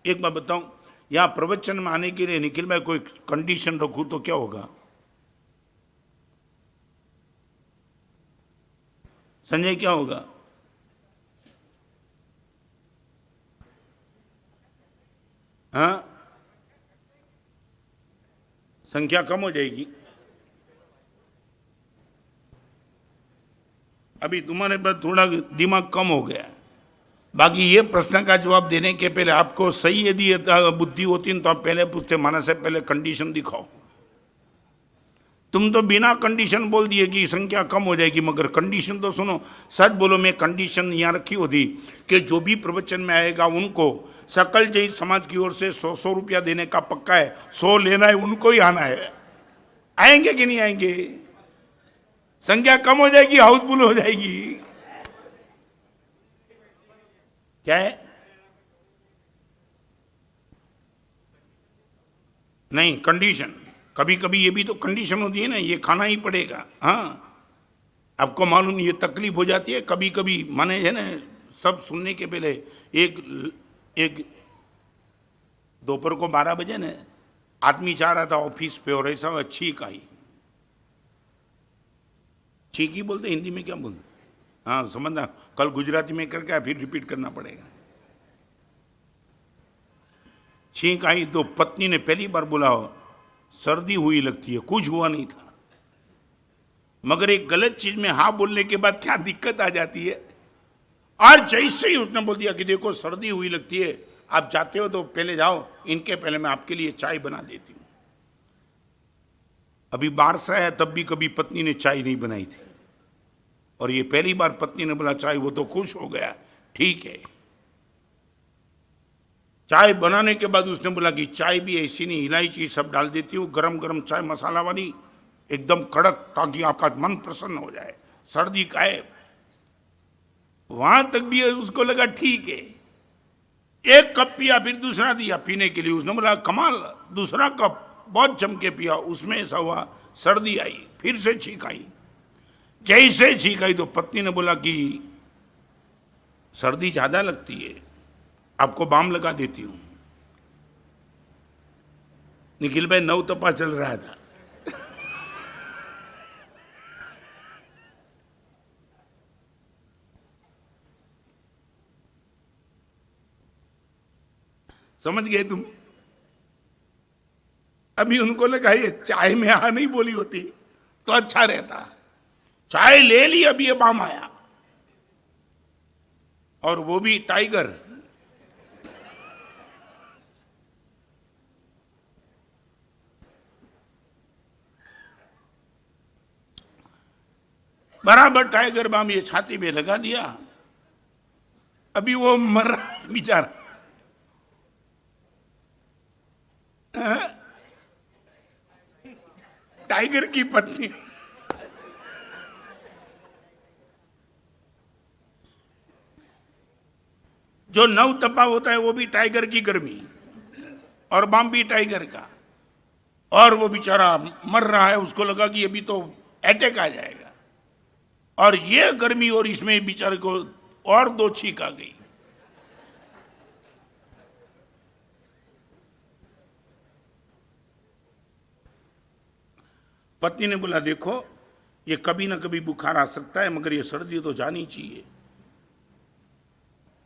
एक बार बताऊं, यहां प्रवचन में आने के लिए निखिल भाई कोई कंडीशन रखूं तो क्या होगा? संजय, क्या होगा? हाँ, संख्या कम हो जाएगी। अभी तुम्हारे पास थोड़ा दिमाग कम हो गया। बाकी ये प्रश्न का जवाब देने के पहले आपको सही यदि बुद्धि होती तो आप पहले पूछते, माना से पहले कंडीशन दिखाओ। तुम तो बिना कंडीशन बोल दिए कि संख्या कम हो जाएगी, मगर कंडीशन तो सुनो। सच बोलो, मैं कंडीशन यहाँ रखी होती कि जो भी प्रवचन में आएगा उनको सकल जैन समाज की ओर से 100 रुपया देने का पक्का है, 100 लेना है, उनको ही आना है। आएंगे कि नहीं आएंगे? संख्या कम हो जाएगी, हाउसफुल हो जाएगी। क्या है? नहीं, कंडीशन, कभी कभी ये भी तो कंडीशन होती है ना, ये खाना ही पड़ेगा। हाँ, आपको मालूम, ये तकलीफ हो जाती है कभी कभी। माने है ना, सब सुनने के पहले एक दोपहर को 12 बजे ना आदमी जा रहा था ऑफिस पे, और ऐसा छींक आई। छींक ही बोलते, हिंदी में क्या बोलते? हाँ, समझना, कल गुजराती में करके फिर रिपीट करना पड़ेगा। छींक आई तो पत्नी ने पहली बार बोला, सर्दी हुई लगती है। कुछ हुआ नहीं था, मगर एक गलत चीज में हाँ बोलने के बाद क्या दिक्कत आ जाती है। और जैसे ही उसने बोल दिया कि देखो सर्दी हुई लगती है, आप जाते हो तो पहले जाओ, इनके पहले मैं आपके लिए चाय बना देती हूं। अभी बारिश आया तब भी कभी पत्नी ने चाय नहीं बनाई थी, और ये पहली बार पत्नी ने बोला चाय, वो तो खुश हो गया। ठीक है, चाय बनाने के बाद उसने बोला कि चाय भी ऐसी नहीं, इलायची सब डाल देती हूँ, गरम गरम चाय मसाला वाली, एकदम कड़क, ताकि आपका मन प्रसन्न हो जाए। सर्दी का है। वहां तक भी उसको लगा ठीक है। एक कप पिया, फिर दूसरा दिया पीने के लिए। उसने बोला कमाल, दूसरा कप बहुत जम के पिया, उसमें ऐसा हुआ सर्दी आई। फिर से छींक आई। जैसे छींक आई तो पत्नी ने बोला कि सर्दी ज्यादा लगती है, आपको बाम लगा देती हूं। निखिल भाई 9 तपा चल रहा था। समझ गए तुम? अभी उनको लगा ये चाय में हाँ नहीं बोली होती तो अच्छा रहता। चाय ले ली, अभी ये बाम आया। और वो भी टाइगर। बराबर टाइगर बाम ये छाती में लगा दिया, अभी वो मर रहा है बेचारा। टाइगर की पत्नी जो नव तपा होता है वो भी टाइगर की गर्मी, और बाम भी टाइगर का, और वो बेचारा मर रहा है, उसको लगा कि अभी तो अटैक आ जाएगा, और ये गर्मी और इसमें बेचारे को और 2 छींक आ गई। पत्नी ने बोला देखो ये कभी ना कभी बुखार आ सकता है, मगर ये सर्दी तो जानी चाहिए।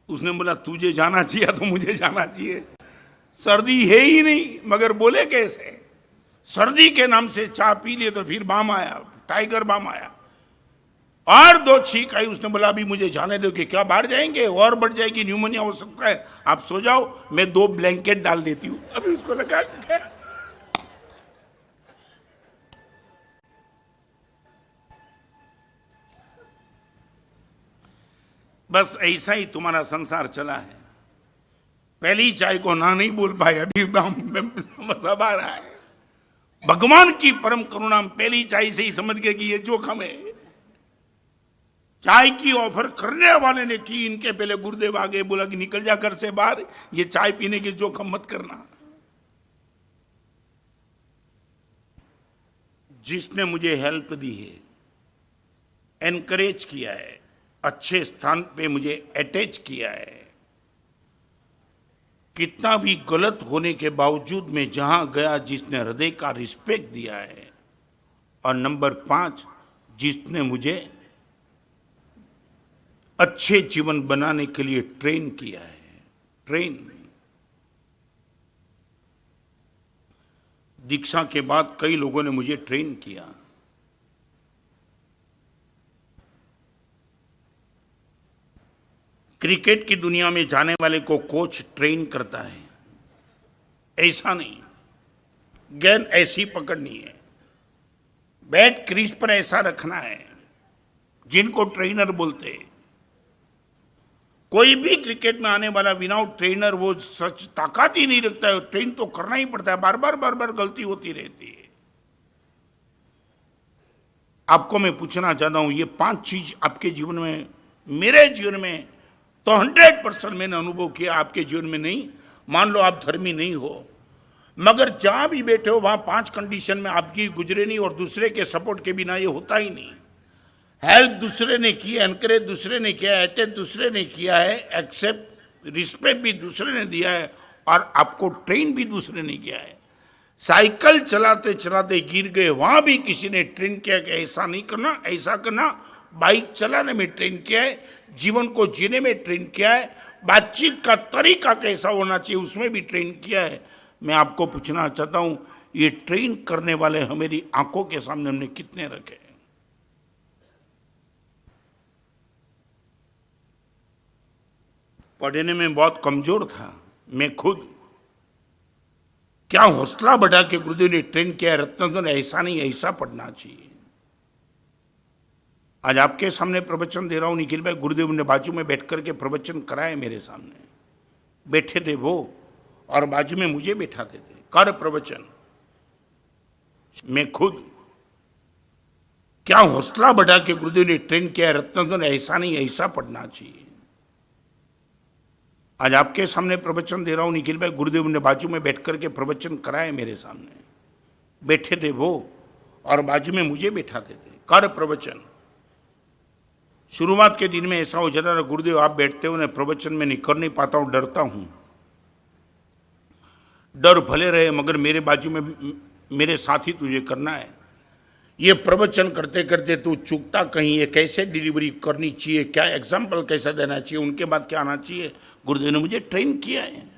उसने बोला तुझे जाना चाहिए तो मुझे जाना चाहिए, सर्दी है ही नहीं, मगर बोले कैसे? सर्दी के नाम से चाय पी लिए तो फिर बाम आया, टाइगर बाम आया, और 2 छींक आई। उसने बोला अभी मुझे जाने दो कि क्या बाहर जाएंगे और बढ़ जाएगी, न्यूमोनिया हो सकता है, आप सो जाओ, मैं 2 ब्लैंकेट डाल देती हूं। अभी उसको लगा बस ऐसा ही तुम्हारा संसार चला है। पहली चाय को ना नहीं बोल पाए, अभी सब आ रहा है। भगवान की परम करुणा पहली चाय से ही समझ गए कि ये जोखम है। चाय की ऑफर करने वाले ने की, इनके पहले गुरुदेव आगे बोला कि निकल जा घर से बाहर, ये चाय पीने की जोखम मत करना। जिसने मुझे हेल्प दी है, एनकरेज किया है, अच्छे स्थान पे मुझे अटैच किया है, कितना भी गलत होने के बावजूद मैं जहां गया जिसने हृदय का रिस्पेक्ट दिया है, और नंबर 5 जिसने मुझे अच्छे जीवन बनाने के लिए ट्रेन किया है। ट्रेन दीक्षा के बाद कई लोगों ने मुझे ट्रेन किया। क्रिकेट की दुनिया में जाने वाले को कोच ट्रेन करता है, ऐसा नहीं। गेंद ऐसी पकड़नी है, बैट क्रीज पर ऐसा रखना है, जिनको ट्रेनर बोलते हैं। कोई भी क्रिकेट में आने वाला विदाउट ट्रेनर वो सच ताकत ही नहीं रखता है। ट्रेन तो करना ही पड़ता है, बार बार गलती होती रहती है। आपको मैं पूछना चाहता हूं, ये 5 चीज आपके जीवन में, मेरे जीवन में तो 100% मैंने अनुभव किया, आपके जीवन में नहीं। मान लो आप धर्मी नहीं हो, मगर जहां भी बैठे हो वहां 5 कंडीशन में आपकी गुजरे नहीं, और दूसरे के सपोर्ट के बिना ये होता ही नहीं। हेल्प दूसरे ने की, एनकरेज दूसरे ने किया है, अटैच दूसरे ने किया है, एक्सेप्ट रिस्पेक्ट भी दूसरे ने दिया है, और आपको ट्रेन भी दूसरे ने किया है। साइकिल चलाते चलाते गिर गए, वहां भी किसी ने ट्रेन किया कि ऐसा नहीं करना, ऐसा करना। बाइक चलाने में ट्रेन किया है, जीवन को जीने में ट्रेन किया है, बातचीत का तरीका कैसा होना चाहिए उसमें भी ट्रेन किया है। मैं आपको पूछना चाहता हूं, ये ट्रेन करने वाले हमारी आंखों के सामने हमने कितने रखे? पढ़ने में बहुत कमजोर था मैं खुद, क्या हौसला बढ़ा के गुरुदेव ने ट्रेन किया, रत्न ऐसा नहीं ऐसा पढ़ना चाहिए। आज आपके सामने प्रवचन दे रहा हूं निखिल भाई, गुरुदेव ने बाजू में बैठ करके प्रवचन कराए, मेरे सामने बैठे थे वो, और बाजू में मुझे बैठाते थे, कर प्रवचन। मैं खुद, क्या हौसला बढ़ा के गुरुदेव ने ट्रेन किया, रत्न ऐसा नहीं ऐसा पढ़ना चाहिए। आज आपके सामने प्रवचन दे रहा हूं निखिल भाई, गुरुदेव ने बाजू में बैठ करके प्रवचन कराए, मेरे सामने बैठे थे वो, और बाजू में मुझे बैठाते थे, कर प्रवचन। शुरुआत के दिन में ऐसा हो जाता था, गुरुदेव आप बैठते हो ना प्रवचन में नहीं कर नहीं पाता हूं, डरता हूं। डर भले रहे मगर मेरे बाजू में मेरे साथ ही तुझे करना है। ये प्रवचन करते करते तू चूकता कहीं, ये कैसे डिलीवरी करनी चाहिए, क्या एग्जाम्पल कैसा देना चाहिए, उनके बाद क्या आना चाहिए, गुरुदेव ने मुझे ट्रेन किया है।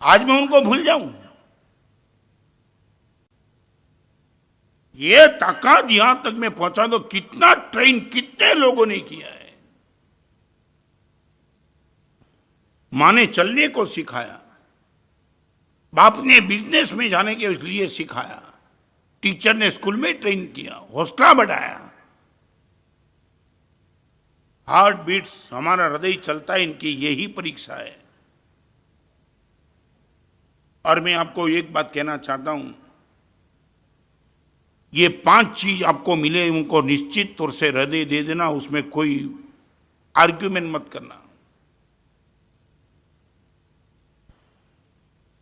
आज मैं उनको भूल जाऊं? ये ताकत यहां तक मैं पहुंचा दो, कितना ट्रेन कितने लोगों ने किया है। माँ ने चलने को सिखाया, बाप ने बिजनेस में जाने के लिए सिखाया, टीचर ने स्कूल में ट्रेन किया, हौसला बढ़ाया। हार्ट बीट्स, हमारा हृदय चलता है, इनकी यही परीक्षा है। और मैं आपको एक बात कहना चाहता हूं, ये 5 चीज आपको मिले, उनको निश्चित तौर से हृदय दे देना, उसमें कोई आर्ग्यूमेंट मत करना।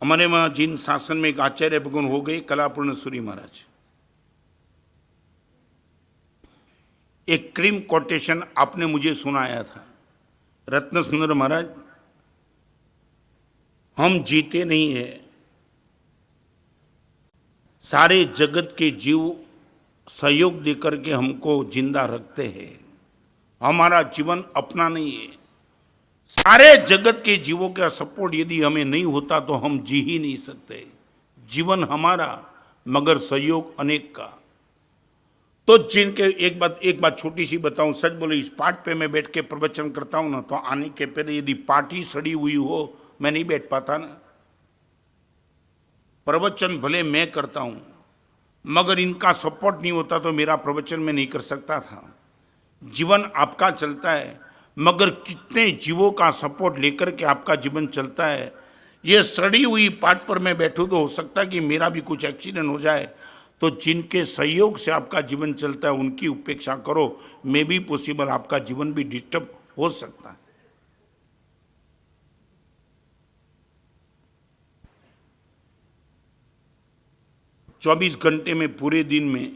हमारे वहां जिन शासन में एक आचार्य भगवान हो गए, कलापूर्ण सूरी महाराज, एक क्रीम कोटेशन आपने मुझे सुनाया था, रत्न सुंदर महाराज, हम जीते नहीं है, सारे जगत के जीव सहयोग देकर के हमको जिंदा रखते हैं, हमारा जीवन अपना नहीं है। सारे जगत के जीवों का सपोर्ट यदि हमें नहीं होता तो हम जी ही नहीं सकते। जीवन हमारा, मगर सहयोग अनेक का। तो जिनके एक बात छोटी सी बताऊं, सच बोले, इस पाठ पे मैं बैठ के प्रवचन करता हूं ना, तो आने के पहले यदि पाठ ही सड़ी हुई हो, मैं नहीं बैठ पाता ना। प्रवचन भले मैं करता हूं, मगर इनका सपोर्ट नहीं होता तो मेरा प्रवचन मैं नहीं कर सकता था। जीवन आपका चलता है, मगर कितने जीवों का सपोर्ट लेकर के आपका जीवन चलता है। ये सड़ी हुई पाठ पर मैं बैठूं तो हो सकता है कि मेरा भी कुछ एक्सीडेंट हो जाए। तो जिनके सहयोग से आपका जीवन चलता है उनकी उपेक्षा करो, मे भी पॉसिबल आपका जीवन भी डिस्टर्ब हो सकता है। चौबीस घंटे में, पूरे दिन में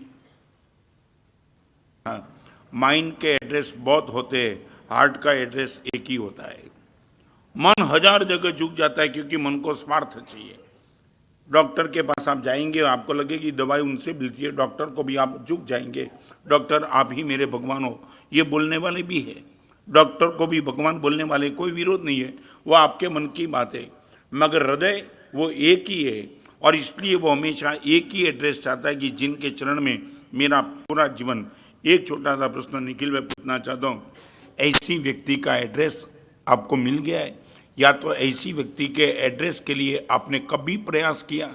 माइंड के एड्रेस बहुत होते हैं, हार्ट का एड्रेस एक ही होता है। मन 1000 जगह झुक जाता है क्योंकि मन को स्वार्थ चाहिए। डॉक्टर के पास आप जाएंगे, आपको लगेगी दवाई उनसे मिलती है, डॉक्टर को भी आप झुक जाएंगे, डॉक्टर आप ही मेरे भगवान हो, ये बोलने वाले भी है। डॉक्टर को भी भगवान बोलने वाले, कोई विरोध नहीं है, वो आपके मन की बात है, मगर हृदय वो एक ही है। और इसलिए वो हमेशा एक ही एड्रेस चाहता है कि जिनके चरण में मेरा पूरा जीवन। एक छोटा सा प्रश्न निखिल भाई पूछना चाहता हूँ, ऐसी व्यक्ति का एड्रेस आपको मिल गया है, या तो ऐसी व्यक्ति के एड्रेस के लिए आपने कभी प्रयास किया?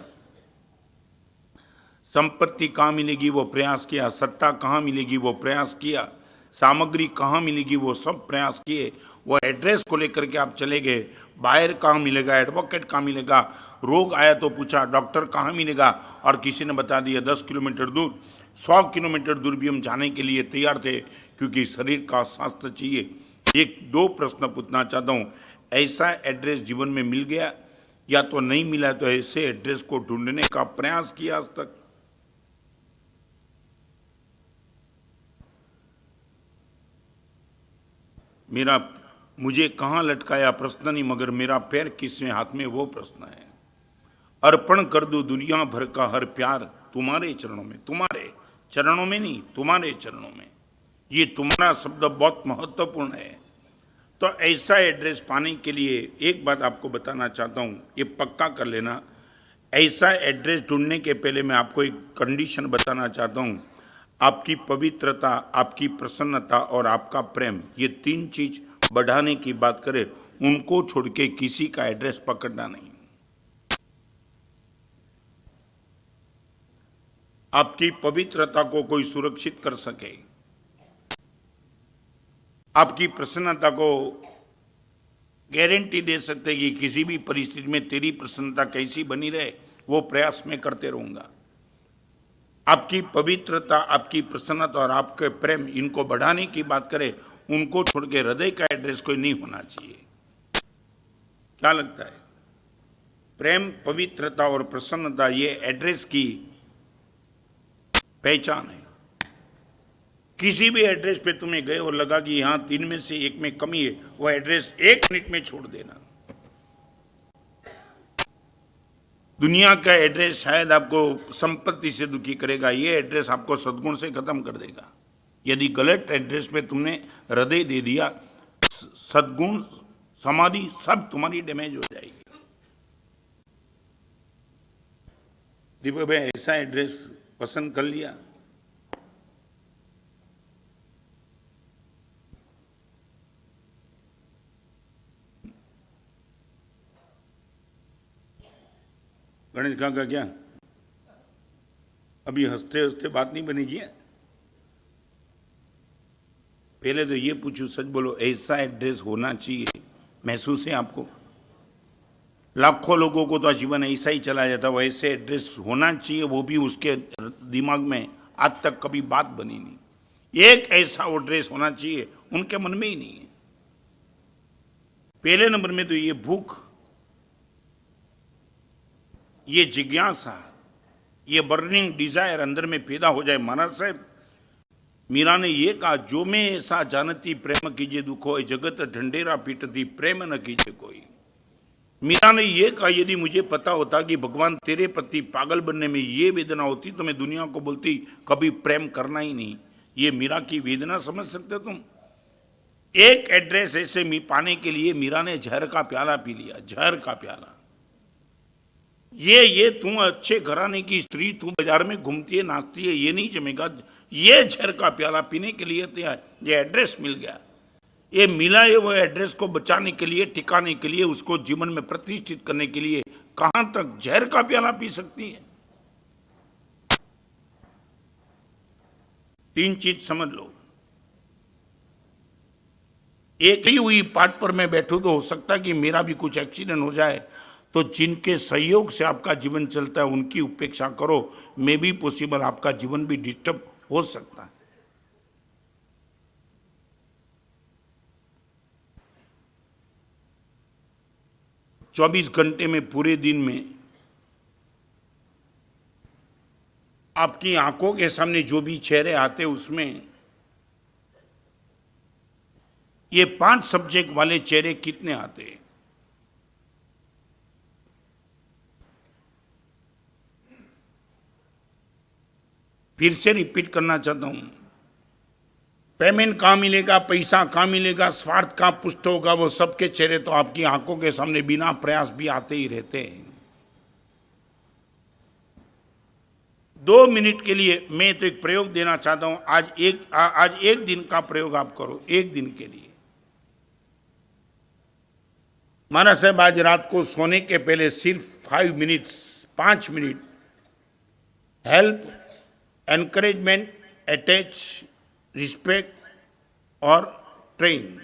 संपत्ति कहाँ मिलेगी वो प्रयास किया, सत्ता कहाँ मिलेगी वो प्रयास किया, सामग्री कहाँ मिलेगी वो सब प्रयास किए। वो एड्रेस को लेकर के आप चले गए, बाहर कहाँ मिलेगा, एडवोकेट कहाँ मिलेगा, रोग आया तो पूछा डॉक्टर कहाँ मिलेगा, और किसी ने बता दिया 10 किलोमीटर दूर। 100 किलोमीटर दूर भी हम जाने के लिए तैयार थे, क्योंकि शरीर का स्वास्थ्य चाहिए। एक दो प्रश्न पूछना चाहता हूँ, ऐसा एड्रेस जीवन में मिल गया, या तो नहीं मिला, तो ऐसे एड्रेस को ढूंढने का प्रयास किया आज तक? मुझे कहाँ लटकाया प्रश्न नहीं, मगर मेरा पैर किसमें हाथ में वो प्रश्न है। अर्पण कर दो दुनिया भर का हर प्यार तुम्हारे चरणों में, तुम्हारे चरणों में नहीं, तुम्हारे चरणों में। ये तुम्हारा शब्द बहुत महत्वपूर्ण है। तो ऐसा एड्रेस पाने के लिए एक बात आपको बताना चाहता हूँ, ये पक्का कर लेना। ऐसा एड्रेस ढूंढने के पहले मैं आपको एक कंडीशन बताना चाहता हूँ। आपकी पवित्रता, आपकी प्रसन्नता और आपका प्रेम, ये 3 चीज बढ़ाने की बात करें, उनको छोड़ के किसी का एड्रेस पकड़ना नहीं। आपकी पवित्रता को कोई सुरक्षित कर सके, आपकी प्रसन्नता को गारंटी दे सकते कि किसी भी परिस्थिति में तेरी प्रसन्नता कैसी बनी रहे, वो प्रयास मैं करते रहूंगा। आपकी पवित्रता, आपकी प्रसन्नता और आपके प्रेम, इनको बढ़ाने की बात करें, उनको छोड़ के हृदय का एड्रेस कोई नहीं होना चाहिए। क्या लगता है? प्रेम, पवित्रता और प्रसन्नता, ये एड्रेस की पहचान है। किसी भी एड्रेस पे तुम्हें गए और लगा कि यहां 3 में से 1 में कमी है, वो एड्रेस 1 मिनट में छोड़ देना। दुनिया का एड्रेस शायद आपको संपत्ति से दुखी करेगा, ये एड्रेस आपको सद्गुण से खत्म कर देगा। यदि गलत एड्रेस पे तुमने हृदय दे दिया, सद्गुण, समाधि सब तुम्हारी डैमेज हो जाएगी। दीपक भाई, ऐसा एड्रेस पसंद कर लिया? गणेश काका क्या अभी हंसते हंसते बात नहीं बनेगी है? पहले तो ये पूछूं, सच बोलो, ऐसा एड्रेस होना चाहिए महसूस है आपको? लाखों लोगों को तो जीवन ऐसा ही चला जाता, वैसे एड्रेस होना चाहिए, वो भी उसके दिमाग में आज तक कभी बात बनी नहीं। एक ऐसा एड्रेस होना चाहिए, उनके मन में ही नहीं है। पहले नंबर में तो ये भूख, ये जिज्ञासा, ये बर्निंग डिजायर अंदर में पैदा हो जाए। महाराज साहब, मीरा ने ये कहा, जो मैं ऐसा जानती प्रेम कीजिए दुखो, जगत ढंडेरा पीटती प्रेम न कीजिए कोई। मीरा ने ये कहा, यदि मुझे पता होता कि भगवान तेरे प्रति पागल बनने में ये वेदना होती तो मैं दुनिया को बोलती कभी प्रेम करना ही नहीं। ये मीरा की वेदना समझ सकते तुम? एक एड्रेस ऐसे पाने के लिए मीरा ने जहर का प्याला पी लिया, जहर का प्याला। ये तू अच्छे घराने की स्त्री, तू बाजार में घूमती है नाचती है, ये नहीं जमेगा। ये जहर का प्याला पीने के लिए तो ये एड्रेस मिल गया। ये मिला है वो एड्रेस को बचाने के लिए, टिकाने के लिए, उसको जीवन में प्रतिष्ठित करने के लिए कहां तक जहर का प्याला पी सकती है? तीन चीज समझ लो। एक ही हुई पार्ट पर मैं बैठूं तो हो सकता है कि मेरा भी कुछ एक्सीडेंट हो जाए, तो जिनके सहयोग से आपका जीवन चलता है उनकी उपेक्षा करो। मे बी पॉसिबल आपका जीवन भी डिस्टर्ब हो सकता है। चौबीस घंटे में, पूरे दिन में आपकी आंखों के सामने जो भी चेहरे आते उसमें ये 5 सब्जेक्ट वाले चेहरे कितने आते हैं? फिर से रिपीट करना चाहता हूं, पेमेंट कहां मिलेगा, पैसा कहां मिलेगा, स्वार्थ कहां पुष्ट होगा, वो सबके चेहरे तो आपकी आंखों के सामने बिना प्रयास भी आते ही रहते हैं। 2 मिनट के लिए मैं तो एक प्रयोग देना चाहता हूं। आज एक दिन का प्रयोग आप करो, एक दिन के लिए। माना साहब, आज रात को सोने के पहले सिर्फ 5 minute help, encouragement, attach, respect और ट्रेन।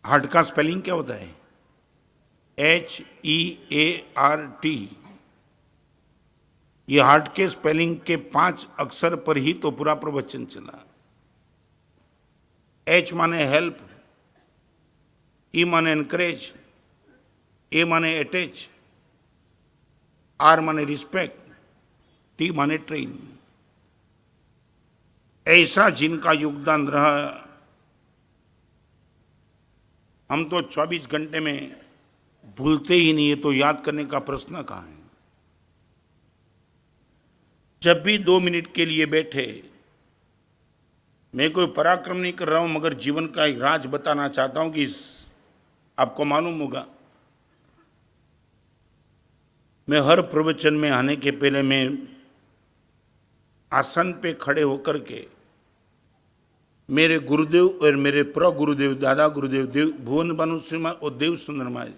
हार्ट का स्पेलिंग क्या होता है? HEART। ये हार्ट के स्पेलिंग के 5 अक्षर पर ही तो पूरा प्रवचन चला। H माने हेल्प, E माने एनकरेज, A माने अटैच, R माने रिस्पेक्ट, T माने ट्रेन। ऐसा जिनका योगदान रहा, हम तो 24 घंटे में भूलते ही नहीं है, तो याद करने का प्रश्न कहां है? जब भी 2 मिनट के लिए बैठे, मैं कोई पराक्रम नहीं कर रहा हूं, मगर जीवन का एक राज बताना चाहता हूं कि आपको मालूम होगा, मैं हर प्रवचन में आने के पहले मैं आसन पे खड़े होकर के मेरे गुरुदेव और मेरे प्र गुरुदेव, दादा गुरुदेव देव भुवन भानु सिंह और देव सुंदर महाराज,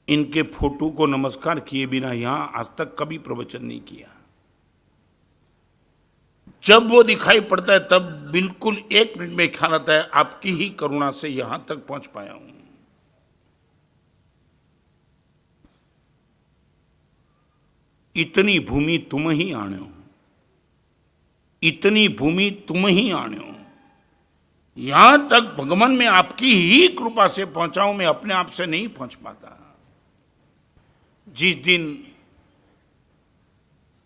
इनके फोटो को नमस्कार किए बिना यहां आज तक कभी प्रवचन नहीं किया। जब वो दिखाई पड़ता है तब बिल्कुल 1 मिनट में ख्याल आता है, आपकी ही करुणा से यहां तक पहुंच पाया हूं। इतनी भूमि तुम ही आण्यो, इतनी भूमि तुम ही आण्यो। यहां तक भगवान में आपकी ही कृपा से पहुंचा हूं, मैं अपने आप से नहीं पहुंच पाता। जिस दिन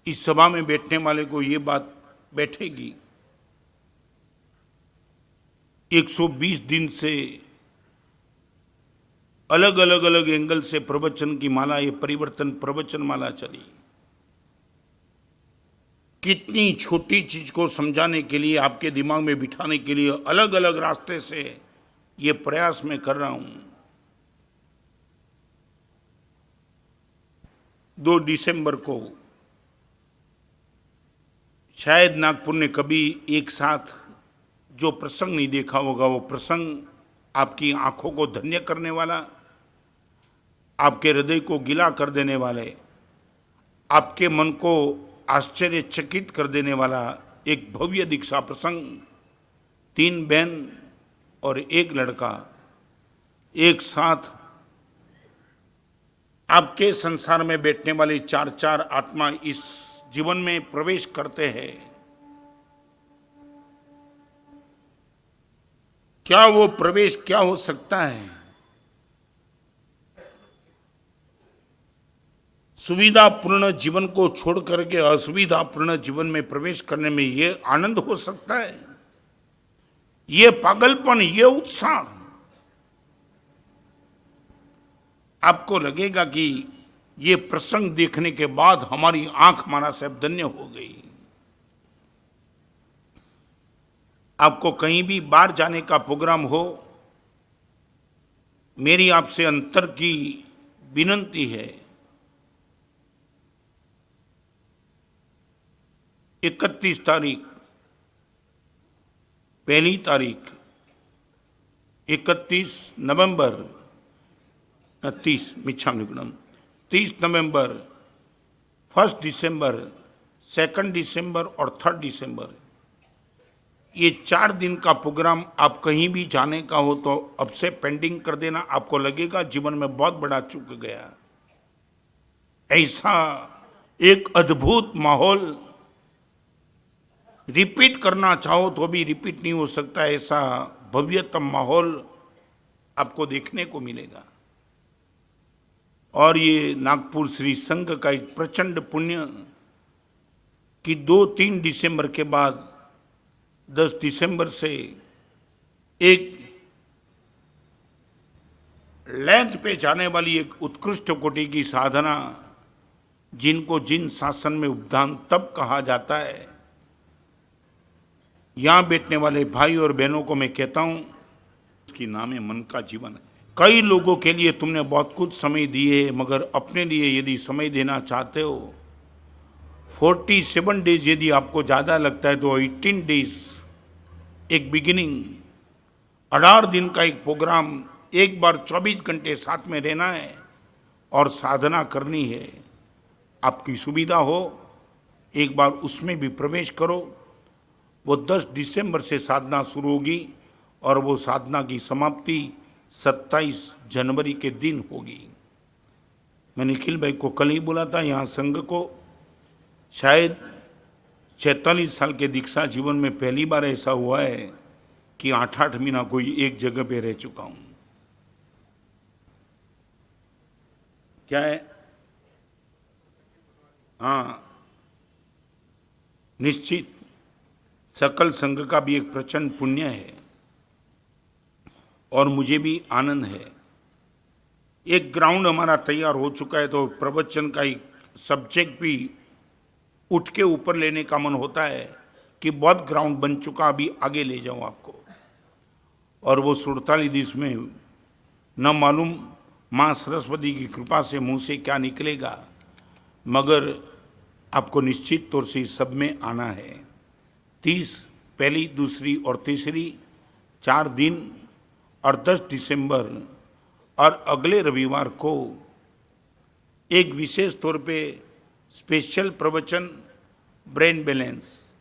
इस सभा में बैठने वाले को ये बात बैठेगी, 120 दिन से अलग अलग एंगल से प्रवचन की माला, ये परिवर्तन प्रवचन माला चली। कितनी छोटी चीज को समझाने के लिए, आपके दिमाग में बिठाने के लिए अलग अलग रास्ते से ये प्रयास मैं कर रहा हूं। 2 दिसंबर को शायद नागपुर ने कभी एक साथ जो प्रसंग नहीं देखा होगा, वो प्रसंग आपकी आंखों को धन्य करने वाला, आपके हृदय को गिला कर देने वाले, आपके मन को आश्चर्यचकित कर देने वाला एक भव्य दीक्षा प्रसंग। 3 बहन और 1 लड़का एक साथ आपके संसार में बैठने वाली 4 आत्मा इस जीवन में प्रवेश करते हैं। क्या वो प्रवेश क्या हो सकता है? सुविधापूर्ण जीवन को छोड़ करके असुविधापूर्ण जीवन में प्रवेश करने में ये आनंद हो सकता है, ये पागलपन, ये उत्साह। आपको लगेगा कि ये प्रसंग देखने के बाद हमारी आंख माना साहब धन्य हो गई। आपको कहीं भी बाहर जाने का प्रोग्राम हो, मेरी आपसे अंतर की विनंती है, 31 तारीख, पहली तारीख, 31 नवंबर, 30 नवंबर, 1 दिसंबर, 2 दिसंबर और 3 दिसंबर, ये 4 दिन का प्रोग्राम आप कहीं भी जाने का हो तो अब से पेंडिंग कर देना। आपको लगेगा जीवन में बहुत बड़ा चूक गया। ऐसा एक अद्भुत माहौल रिपीट करना चाहो तो भी रिपीट नहीं हो सकता। ऐसा भव्यतम माहौल आपको देखने को मिलेगा। और ये नागपुर श्री संघ का एक प्रचंड पुण्य कि 2-3 दिसंबर के बाद 10 दिसंबर से एक लेंथ पे जाने वाली एक उत्कृष्ट कोटि की साधना, जिनको जिन शासन में उपदान तब कहा जाता है, यहां बैठने वाले भाई और बहनों को मैं कहता हूं, उसकी नाम है मन का जीवन है। कई लोगों के लिए तुमने बहुत कुछ समय दिए, मगर अपने लिए यदि समय देना चाहते हो, 47 डेज यदि आपको ज़्यादा लगता है तो 18 डेज एक बिगिनिंग, 18 दिन का एक प्रोग्राम, एक बार 24 घंटे साथ में रहना है और साधना करनी है। आपकी सुविधा हो एक बार उसमें भी प्रवेश करो। वो 10 दिसंबर से साधना शुरू होगी और वो साधना की समाप्ति 27 जनवरी के दिन होगी। मैं निखिल भाई को कल ही बोला था, यहाँ संघ को शायद 46 साल के दीक्षा जीवन में पहली बार ऐसा हुआ है कि 8-8 महीना कोई एक जगह पे रह चुका हूं। क्या है? हाँ, निश्चित सकल संघ का भी एक प्रचंड पुण्य है और मुझे भी आनंद है। एक ग्राउंड हमारा तैयार हो चुका है, तो प्रवचन का एक सब्जेक्ट भी उठ के ऊपर लेने का मन होता है कि बहुत ग्राउंड बन चुका, अभी आगे ले जाऊं आपको। और वो 47 दिवस में न मालूम माँ सरस्वती की कृपा से मुंह से क्या निकलेगा, मगर आपको निश्चित तौर से इस सब में आना है। 30, पहली, दूसरी और तीसरी 4 दिन और 10 दिसंबर और अगले रविवार को एक विशेष तौर पे स्पेशल प्रवचन ब्रेन बैलेंस,